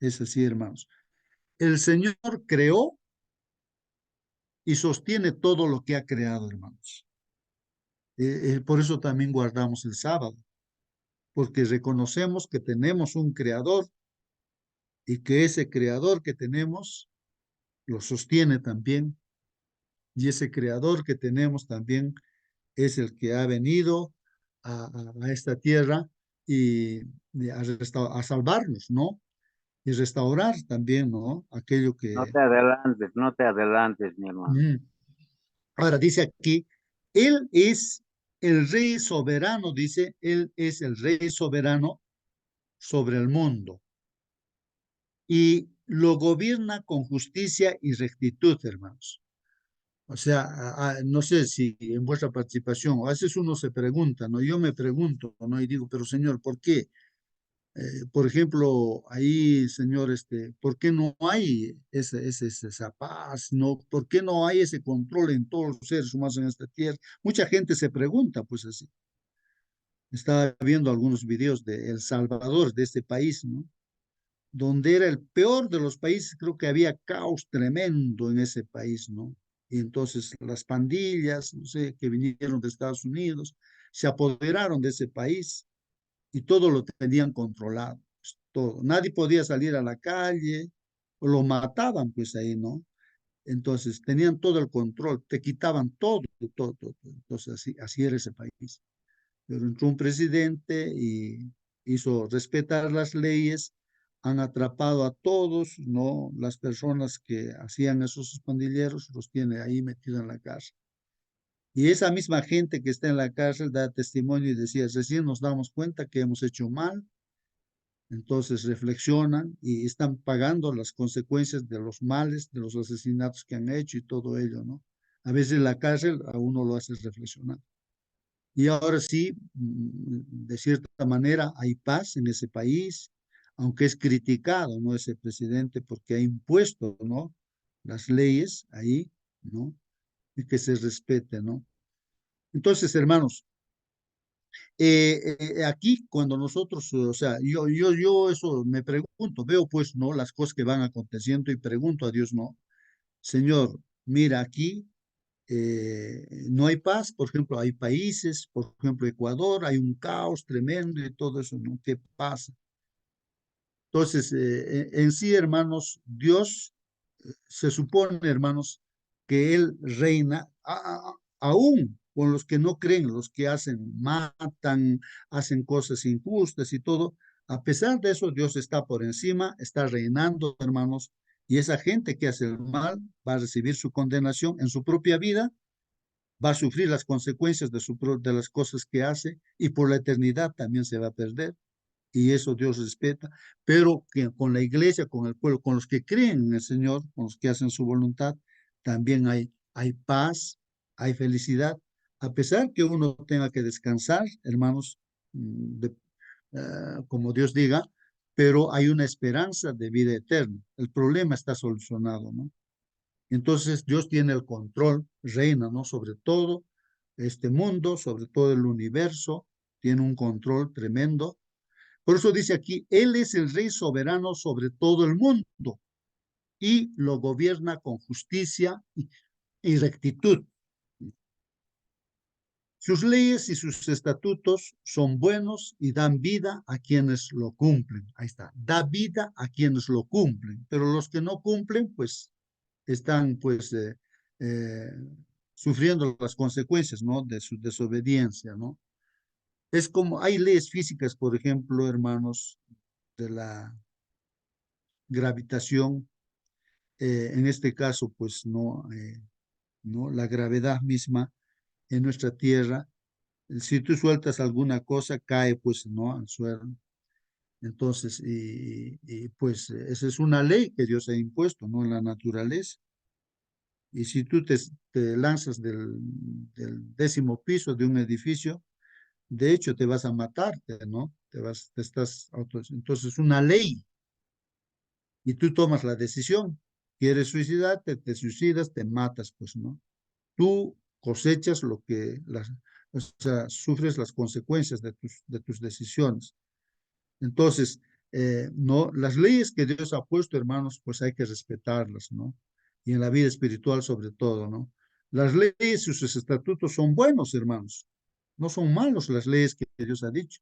S1: Es así, hermanos. El Señor creó y sostiene todo lo que ha creado, hermanos. Por eso también guardamos el sábado, porque reconocemos que tenemos un creador y que ese creador que tenemos lo sostiene también. Y ese creador que tenemos también es el que ha venido a esta tierra y a salvarnos, ¿no? Y restaurar también, ¿no? Aquello
S7: No
S1: que...
S7: te adelantes, mi hermano.
S1: Ahora dice aquí, Él es el rey soberano, dice, Él es el rey soberano sobre el mundo y lo gobierna con justicia y rectitud, hermanos. O sea, no sé si en vuestra participación, a veces uno se pregunta, ¿no? Yo me pregunto, ¿no? Y digo, pero Señor, ¿por qué? Por ejemplo, ahí, Señor, ¿por qué no hay esa paz? ¿No? ¿Por qué no hay ese control en todos los seres humanos en esta tierra? Mucha gente se pregunta, pues así. Estaba viendo algunos videos de El Salvador, de este país, ¿no? Donde era el peor de los países, creo que había caos tremendo en ese país, ¿no? Y entonces las pandillas, no sé, que vinieron de Estados Unidos, se apoderaron de ese país y todo lo tenían controlado, pues, todo. Nadie podía salir a la calle, o lo mataban pues ahí, ¿no? Entonces tenían todo el control, te quitaban todo, todo, todo. Entonces así era ese país. Pero entró un presidente y hizo respetar las leyes, han atrapado a todos, ¿no? Las personas que hacían esos pandilleros los tiene ahí metidos en la cárcel. Y esa misma gente que está en la cárcel da testimonio y decía, recién nos damos cuenta que hemos hecho mal, entonces reflexionan y están pagando las consecuencias de los males, de los asesinatos que han hecho y todo ello, ¿no? A veces la cárcel a uno lo hace reflexionar. Y ahora sí, de cierta manera hay paz en ese país, aunque es criticado, ¿no? Ese presidente porque ha impuesto, ¿no? Las leyes ahí, ¿no? y que se respete, ¿no? Entonces, hermanos, aquí cuando nosotros, o sea, yo eso me pregunto, veo pues, ¿no? Las cosas que van aconteciendo y pregunto a Dios, ¿no? Señor, mira aquí, no hay paz, por ejemplo, hay países, por ejemplo, Ecuador, hay un caos tremendo y todo eso, ¿no? ¿Qué pasa? Entonces, en sí, hermanos, Dios se supone, hermanos, que Él reina aún con los que no creen, los que matan, hacen cosas injustas y todo. A pesar de eso, Dios está por encima, está reinando, hermanos, y esa gente que hace el mal va a recibir su condenación en su propia vida, va a sufrir las consecuencias de las cosas que hace y por la eternidad también se va a perder y eso Dios respeta, pero que con la iglesia, con el pueblo, con los que creen en el Señor, con los que hacen su voluntad, también hay paz, hay felicidad, a pesar que uno tenga que descansar, hermanos, como Dios diga, pero hay una esperanza de vida eterna. El problema está solucionado, ¿no? Entonces Dios tiene el control, reina, ¿no? Sobre todo este mundo, sobre todo el universo, tiene un control tremendo. Por eso dice aquí, Él es el rey soberano sobre todo el mundo y lo gobierna con justicia y rectitud. Sus leyes y sus estatutos son buenos y dan vida a quienes lo cumplen. Ahí está, da vida a quienes lo cumplen, pero los que no cumplen, pues están pues eh, sufriendo las consecuencias, ¿no? De su desobediencia, ¿no? Es como, hay leyes físicas, por ejemplo, hermanos, de la gravitación, en este caso, pues no, la gravedad misma en nuestra Tierra, si tú sueltas alguna cosa, cae pues, ¿no? Al suelo. Entonces, pues esa es una ley que Dios ha impuesto, ¿no? En la naturaleza. Y si tú te lanzas del 10º piso de un edificio, de hecho te vas a matarte, ¿no? Entonces, una ley. Y tú tomas la decisión. ¿Quieres suicidarte? Te suicidas, te matas, pues, ¿no? Tú cosechas o sea, sufres las consecuencias de tus decisiones. Entonces, no, las leyes que Dios ha puesto, hermanos, pues hay que respetarlas, ¿no? Y en la vida espiritual sobre todo, ¿no? Las leyes y sus estatutos son buenos, hermanos. No son malos las leyes que Dios ha dicho.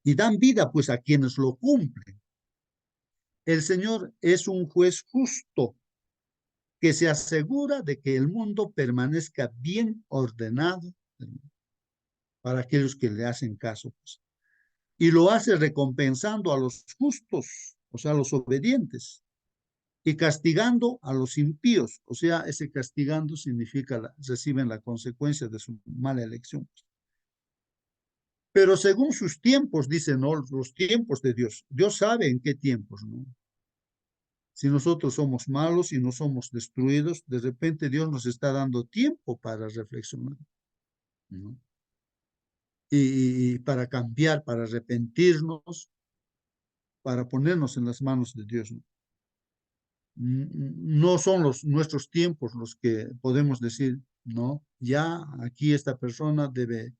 S1: Y dan vida, pues, a quienes lo cumplen. El Señor es un juez justo que se asegura de que el mundo permanezca bien ordenado para aquellos que le hacen caso, pues. Y lo hace recompensando a los justos, o sea, a los obedientes, y castigando a los impíos, o sea, ese castigando significa reciben la consecuencia de su mala elección. Pero según sus tiempos, dicen, ¿no? Los tiempos de Dios. Dios sabe en qué tiempos, ¿no? Si nosotros somos malos y no somos destruidos, de repente Dios nos está dando tiempo para reflexionar, ¿no? Y para cambiar, para arrepentirnos, para ponernos en las manos de Dios, ¿no? No son nuestros tiempos los que podemos decir, no, ya aquí esta persona debe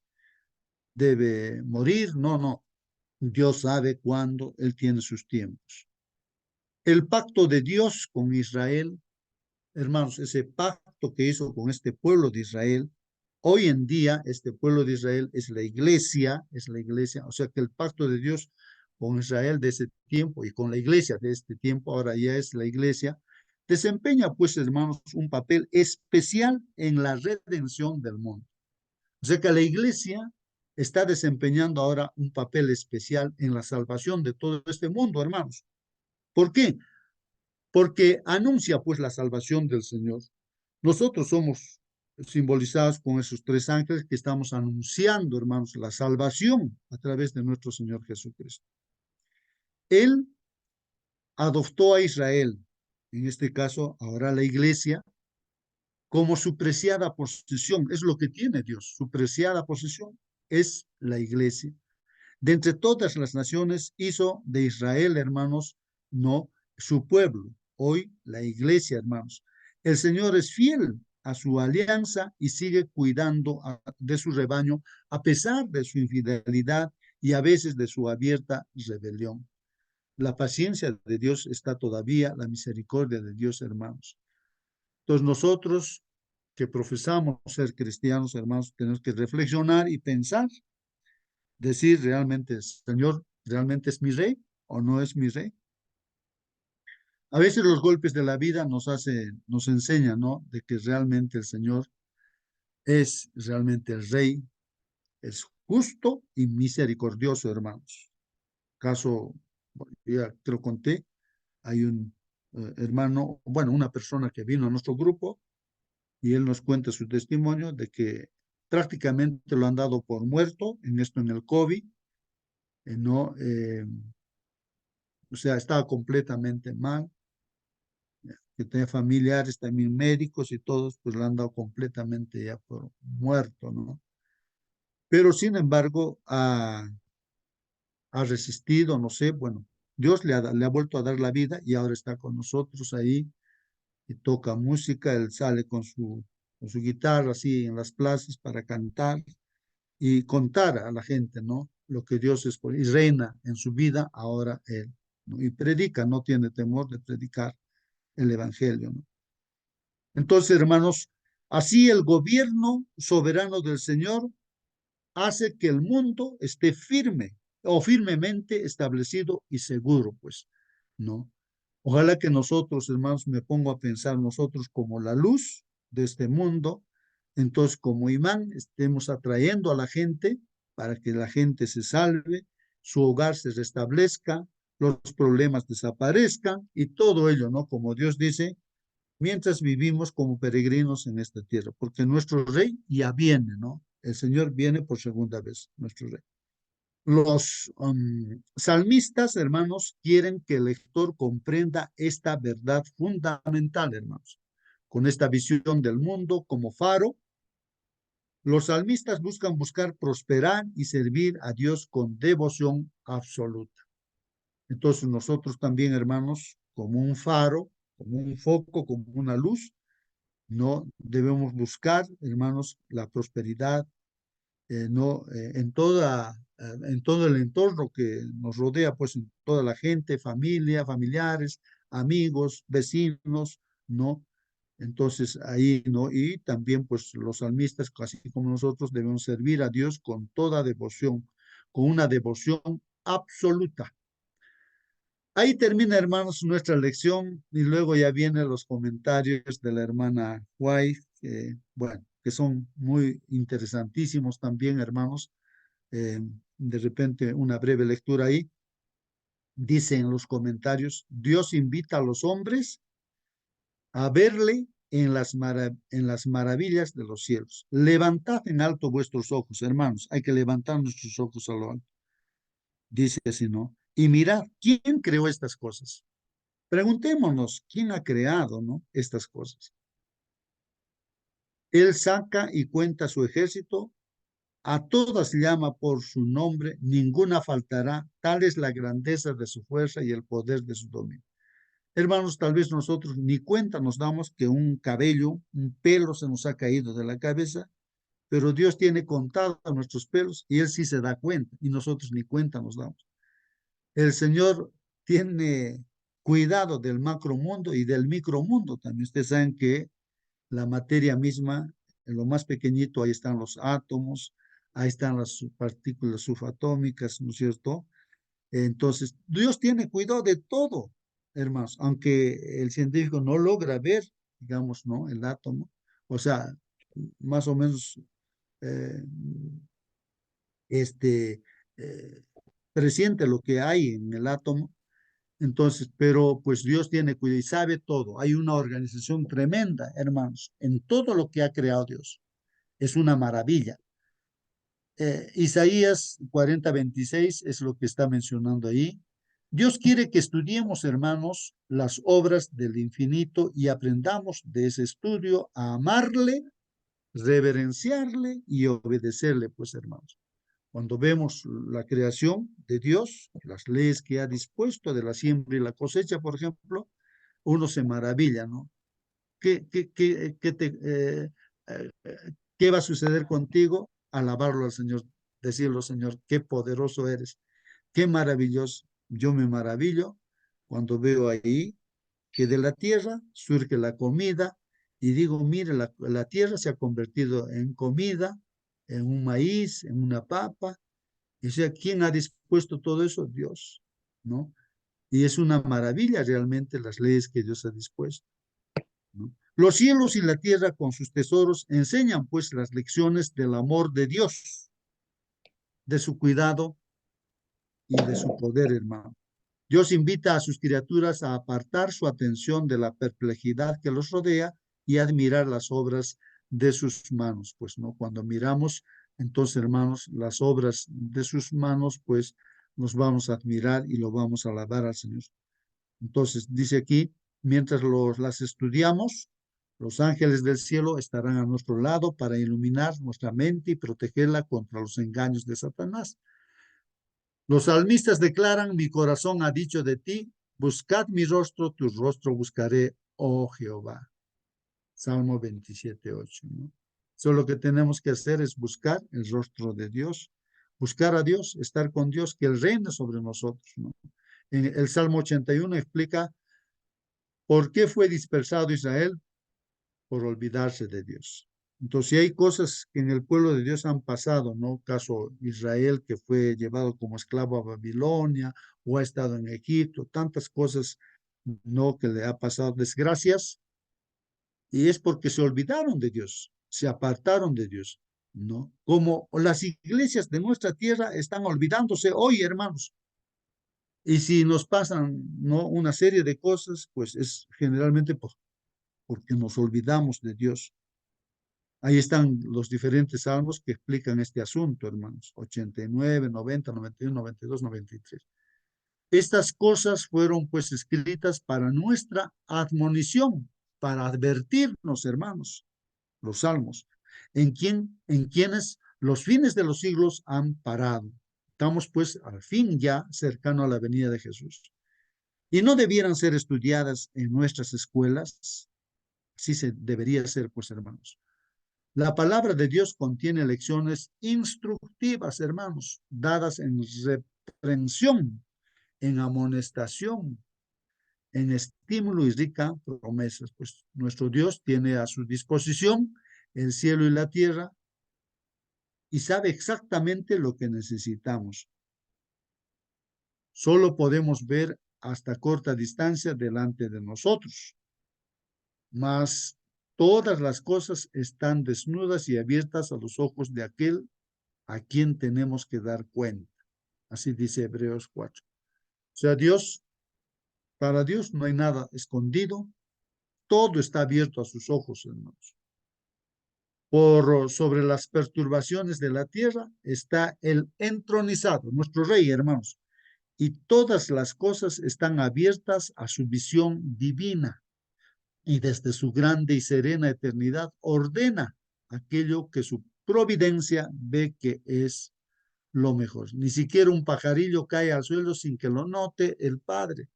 S1: morir. No, no. Dios sabe cuándo Él tiene sus tiempos. El pacto de Dios con Israel, hermanos, ese pacto que hizo con este pueblo de Israel, hoy en día este pueblo de Israel es la iglesia, o sea que el pacto de Dios con Israel de ese tiempo y con la iglesia de este tiempo, ahora ya es la iglesia, desempeña pues, hermanos, un papel especial en la redención del mundo. O sea que la iglesia está desempeñando ahora un papel especial en la salvación de todo este mundo, hermanos. ¿Por qué? Porque anuncia pues la salvación del Señor. Nosotros somos simbolizados con esos 3 ángeles que estamos anunciando, hermanos, la salvación a través de nuestro Señor Jesucristo. Él adoptó a Israel, en este caso ahora la iglesia, como su preciada posesión. Es lo que tiene Dios, su preciada posesión es la iglesia. De entre todas las naciones hizo de Israel, hermanos, no su pueblo. Hoy la iglesia, hermanos. El Señor es fiel a su alianza y sigue cuidando de su rebaño a pesar de su infidelidad y a veces de su abierta rebelión. La paciencia de Dios está todavía, la misericordia de Dios, hermanos. Entonces nosotros que profesamos ser cristianos, hermanos, tenemos que reflexionar y pensar, decir realmente, Señor, ¿realmente es mi rey o no es mi rey? A veces los golpes de la vida nos enseñan, ¿no? De que realmente el Señor es realmente el rey, es justo y misericordioso, hermanos. Caso, ya te lo conté, hay un hermano, bueno, una persona que vino a nuestro grupo y él nos cuenta su testimonio de que prácticamente lo han dado por muerto en el COVID, ¿no? O sea, estaba completamente mal, que tenía familiares también médicos y todos, pues lo han dado completamente ya por muerto, ¿no? Pero sin embargo, ha resistido, no sé, bueno, Dios le ha vuelto a dar la vida y ahora está con nosotros ahí y toca música, él sale con su guitarra así en las plazas para cantar y contar a la gente, ¿no? Lo que Dios es y reina en su vida ahora él, ¿no? Y predica, no tiene temor de predicar el evangelio, ¿no? Entonces, hermanos, así el gobierno soberano del Señor hace que el mundo esté firme o firmemente establecido y seguro, pues, ¿no? Ojalá que nosotros, hermanos, me pongo a pensar, nosotros como la luz de este mundo, entonces como imán estemos atrayendo a la gente para que la gente se salve, su hogar se restablezca, los problemas desaparezcan y todo ello, ¿no? Como Dios dice, mientras vivimos como peregrinos en esta tierra, porque nuestro rey ya viene, ¿no? El Señor viene por segunda vez, nuestro rey. Los salmistas, hermanos, quieren que el lector comprenda esta verdad fundamental, hermanos. Con esta visión del mundo como faro, los salmistas buscar prosperar y servir a Dios con devoción absoluta. Entonces nosotros también, hermanos, como un faro, como un foco, como una luz, no debemos buscar, hermanos, la prosperidad, no en todo el entorno que nos rodea, pues en toda la gente, familia, familiares, amigos, vecinos, ¿no? Entonces ahí, ¿no? Y también pues los salmistas, así como nosotros, debemos servir a Dios con toda devoción, con una devoción absoluta. Ahí termina, hermanos, nuestra lección y luego ya vienen los comentarios de la hermana White, bueno, que son muy interesantísimos también, hermanos. De repente, una breve lectura ahí. Dice en los comentarios, Dios invita a los hombres a verle en las maravillas de los cielos. Levantad en alto vuestros ojos, hermanos. Hay que levantar nuestros ojos a lo alto. Dice así, ¿no? Y mirad, ¿quién creó estas cosas? Preguntémonos, ¿quién ha creado, ¿no? Estas cosas? Él saca y cuenta su ejército, a todas llama por su nombre, ninguna faltará, tal es la grandeza de su fuerza y el poder de su dominio. Hermanos, tal vez nosotros ni cuenta nos damos que un cabello, un pelo se nos ha caído de la cabeza, pero Dios tiene contados nuestros pelos y Él sí se da cuenta y nosotros ni cuenta nos damos. El Señor tiene cuidado del macromundo y del micromundo también. Ustedes saben que la materia misma, en lo más pequeñito, ahí están los átomos, ahí están las partículas subatómicas, ¿no es cierto? Entonces, Dios tiene cuidado de todo, hermanos, aunque el científico no logra ver, digamos, ¿no? El átomo, o sea, más o menos, eh, este, eh, presiente lo que hay en el átomo. Entonces, pero pues Dios tiene cuidado y sabe todo. Hay una organización tremenda, hermanos, en todo lo que ha creado Dios. Es una maravilla. Isaías 40:26 es lo que está mencionando ahí. Dios quiere que estudiemos, hermanos, las obras del infinito y aprendamos de ese estudio a amarle, reverenciarle y obedecerle, pues, hermanos. Cuando vemos la creación de Dios, las leyes que ha dispuesto de la siembra y la cosecha, por ejemplo, uno se maravilla, ¿no? ¿Qué va a suceder contigo? Alabarlo al Señor, decirlo, Señor, qué poderoso eres, qué maravilloso. Yo me maravillo cuando veo ahí que de la tierra surge la comida y digo, mire, la tierra se ha convertido en comida, en un maíz, en una papa. Y o sea, ¿quién ha dispuesto todo eso? Dios, ¿no? Y es una maravilla realmente las leyes que Dios ha dispuesto, ¿no? Los cielos y la tierra con sus tesoros enseñan pues las lecciones del amor de Dios, de su cuidado y de su poder, hermano. Dios invita a sus criaturas a apartar su atención de la perplejidad que los rodea y admirar las obras de sus manos. Pues, ¿no? Cuando miramos, entonces, hermanos, las obras de sus manos, pues, nos vamos a admirar y lo vamos a alabar al Señor. Entonces, dice aquí, mientras las estudiamos, los ángeles del cielo estarán a nuestro lado para iluminar nuestra mente y protegerla contra los engaños de Satanás. Los salmistas declaran, mi corazón ha dicho de ti, buscad mi rostro, tu rostro buscaré, oh Jehová. Salmo 27:8, ¿no? Solo lo que tenemos que hacer es buscar el rostro de Dios, buscar a Dios, estar con Dios, que Él reine sobre nosotros, ¿no? En el Salmo 81 explica por qué fue dispersado Israel por olvidarse de Dios. Entonces, si hay cosas que en el pueblo de Dios han pasado, ¿no? Caso Israel, que fue llevado como esclavo a Babilonia, o ha estado en Egipto, tantas cosas, ¿no? Que le ha pasado desgracias, y es porque se olvidaron de Dios, se apartaron de Dios, ¿no? Como las iglesias de nuestra tierra están olvidándose hoy, hermanos. Y si nos pasan, ¿no? Una serie de cosas, pues es generalmente porque nos olvidamos de Dios. Ahí están los diferentes salmos que explican este asunto, hermanos. 89, 90, 91, 92, 93. Estas cosas fueron pues escritas para nuestra admonición, para advertirnos, hermanos, los salmos, en quienes los fines de los siglos han parado. Estamos pues al fin ya cercano a la venida de Jesús. Y no debieran ser estudiadas en nuestras escuelas. Así se debería ser, pues, hermanos. La palabra de Dios contiene lecciones instructivas, hermanos, dadas en reprensión, en amonestación, en estímulo y rica promesas. Pues nuestro Dios tiene a su disposición el cielo y la tierra y sabe exactamente lo que necesitamos. Solo podemos ver hasta corta distancia delante de nosotros, mas todas las cosas están desnudas y abiertas a los ojos de aquel a quien tenemos que dar cuenta. Así dice Hebreos 4. O sea, para Dios no hay nada escondido, todo está abierto a sus ojos, hermanos. Sobre las perturbaciones de la tierra está el entronizado, nuestro rey, hermanos, y todas las cosas están abiertas a su visión divina, y desde su grande y serena eternidad ordena aquello que su providencia ve que es lo mejor. Ni siquiera un pajarillo cae al suelo sin que lo note el Padre.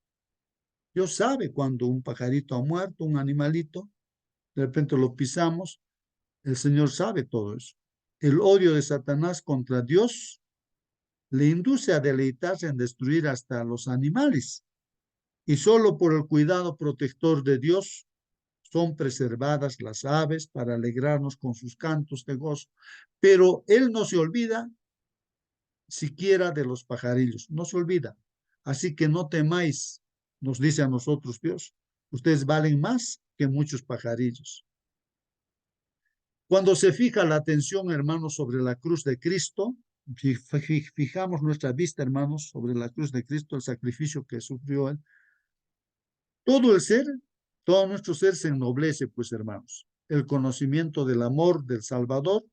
S1: Dios sabe cuando un pajarito ha muerto, un animalito, de repente lo pisamos, el Señor sabe todo eso. El odio de Satanás contra Dios le induce a deleitarse en destruir hasta los animales. Y solo por el cuidado protector de Dios son preservadas las aves para alegrarnos con sus cantos de gozo. Pero Él no se olvida siquiera de los pajarillos, no se olvida. Así que no temáis, nos dice a nosotros Dios, ustedes valen más que muchos pajarillos. Cuando se fija la atención, hermanos, sobre la cruz de Cristo, si fijamos nuestra vista, hermanos, sobre la cruz de Cristo, el sacrificio que sufrió Él, todo el ser, todo nuestro ser se ennoblece, pues, hermanos. El conocimiento del amor del Salvador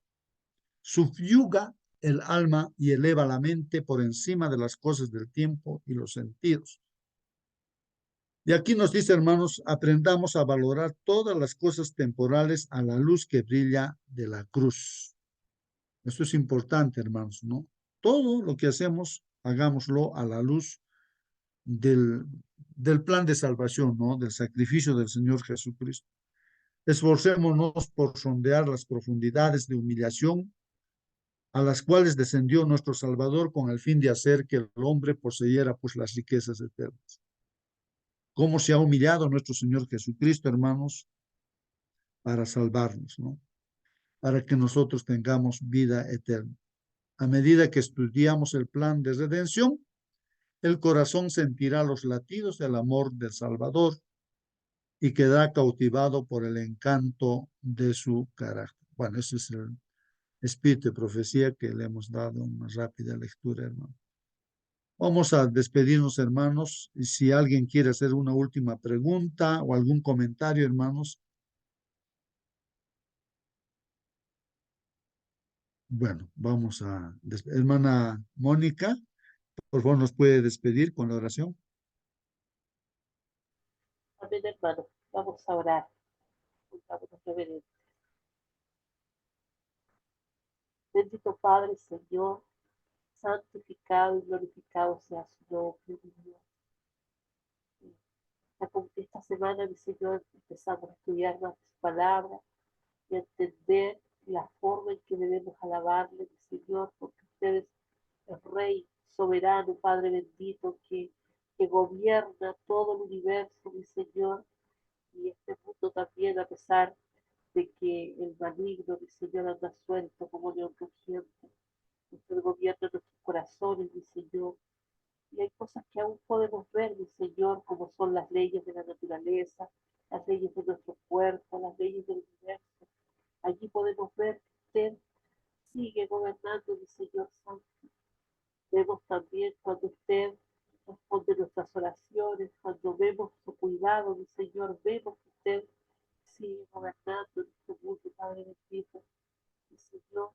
S1: subyuga el alma y eleva la mente por encima de las cosas del tiempo y los sentidos. Y aquí nos dice, hermanos, aprendamos a valorar todas las cosas temporales a la luz que brilla de la cruz. Esto es importante, hermanos, ¿no? Todo lo que hacemos, hagámoslo a la luz del plan de salvación, ¿no? Del sacrificio del Señor Jesucristo. Esforcémonos por sondear las profundidades de humillación a las cuales descendió nuestro Salvador con el fin de hacer que el hombre poseyera pues las riquezas eternas. Cómo se ha humillado nuestro Señor Jesucristo, hermanos, para salvarnos, ¿no? Para que nosotros tengamos vida eterna. A medida que estudiamos el plan de redención, el corazón sentirá los latidos del amor del Salvador y quedará cautivado por el encanto de su carácter. Bueno, ese es el espíritu de profecía que le hemos dado una rápida lectura, hermano. Vamos a despedirnos, hermanos. Y si alguien quiere hacer una última pregunta o algún comentario, hermanos. Bueno, vamos a... Hermana Mónica, por favor, ¿nos puede despedir con la oración?
S5: Amén, hermano. Vamos a orar. Pongámonos reverentes. Bendito Padre, Señor, santificado y glorificado sea su nombre, mi Dios. Esta semana, mi Señor, empezamos a estudiar más su palabra y a entender la forma en que debemos alabarle, mi Señor, porque usted es el Rey soberano, Padre bendito, que gobierna todo el universo, mi Señor, y este mundo también, a pesar de que el maligno, mi Señor, anda suelto como león rugiente. Usted gobierna nuestros corazones, mi Señor. Y hay cosas que aún podemos ver, mi Señor, como son las leyes de la naturaleza, las leyes de nuestro cuerpo, las leyes del universo. Allí podemos ver que usted sigue gobernando, mi Señor Santo. Vemos también cuando usted responde nuestras oraciones, cuando vemos su cuidado, mi Señor, vemos que usted sigue gobernando nuestro mundo, Padre bendito. Mi Señor,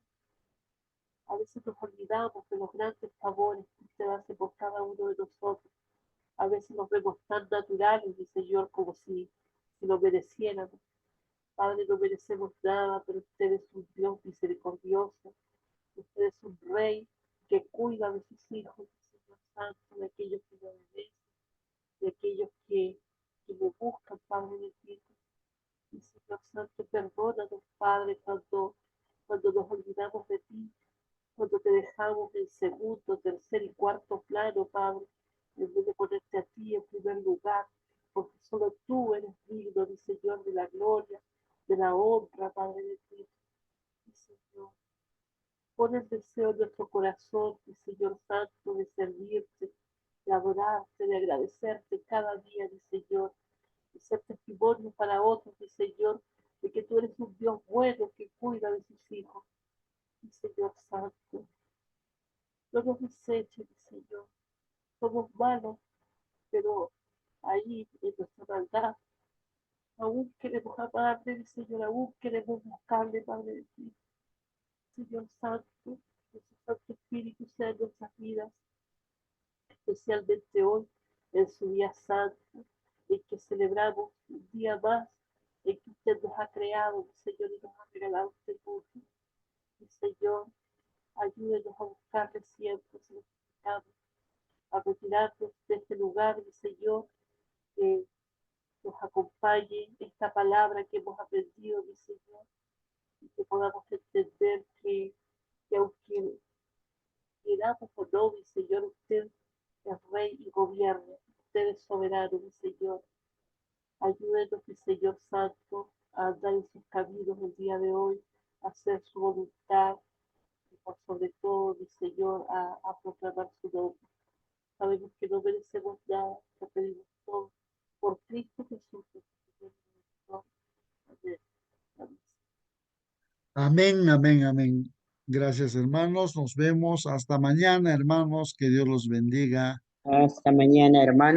S5: a veces nos olvidamos de los grandes favores que usted hace por cada uno de nosotros. A veces nos vemos tan naturales, mi Señor, como si lo mereciéramos. Padre, no merecemos nada, pero usted es un Dios misericordioso. Usted es un Rey que cuida de sus hijos, mi Señor Santo, de aquellos que me obedecen, de aquellos que me buscan, Padre bendito. Mi Señor Santo, perdónanos, Padre, cuando nos olvidamos de ti, cuando te dejamos en segundo, tercer y cuarto plano, Padre, en vez de ponerte a ti en primer lugar, porque solo tú eres digno, mi Señor, de la gloria, de la honra, Padre de ti. Mi Señor, pon el deseo en nuestro corazón, mi Señor Santo, de servirte, de adorarte, de agradecerte cada día, mi Señor, de ser testimonio para otros, mi Señor, de que tú eres un Dios bueno que cuida de sus hijos, mi Señor Santo. No nos deseches, mi Señor. Somos malos, pero ahí en nuestra maldad aún queremos amarle, mi Señor, aún queremos buscarle, Padre de ti. Señor Santo, que su Santo Espíritu sea en nuestras vidas, especialmente hoy, en su día santo, en que celebramos un día más, en que usted nos ha creado, mi Señor, y nos ha regalado este mundo. Mi Señor, ayúdenos a buscarle siempre, Señor, a retirarnos de este lugar, mi Señor, que nos acompañe esta palabra que hemos aprendido, mi Señor, y que podamos entender que aunque queramos o no, mi Señor, usted es Rey y gobierna, usted es soberano, mi Señor. Ayúdenos, mi Señor Santo, a andar en sus caminos el día de hoy, a hacer su voluntad, y por sobre todo, mi Señor, a proclamar su nombre. Sabemos que no merecemos nada, que pedimos todo por Cristo Jesús. Amén.
S1: Amén, amén, amén. Gracias, hermanos. Nos vemos hasta mañana, hermanos. Que Dios los bendiga.
S7: Hasta mañana, hermano.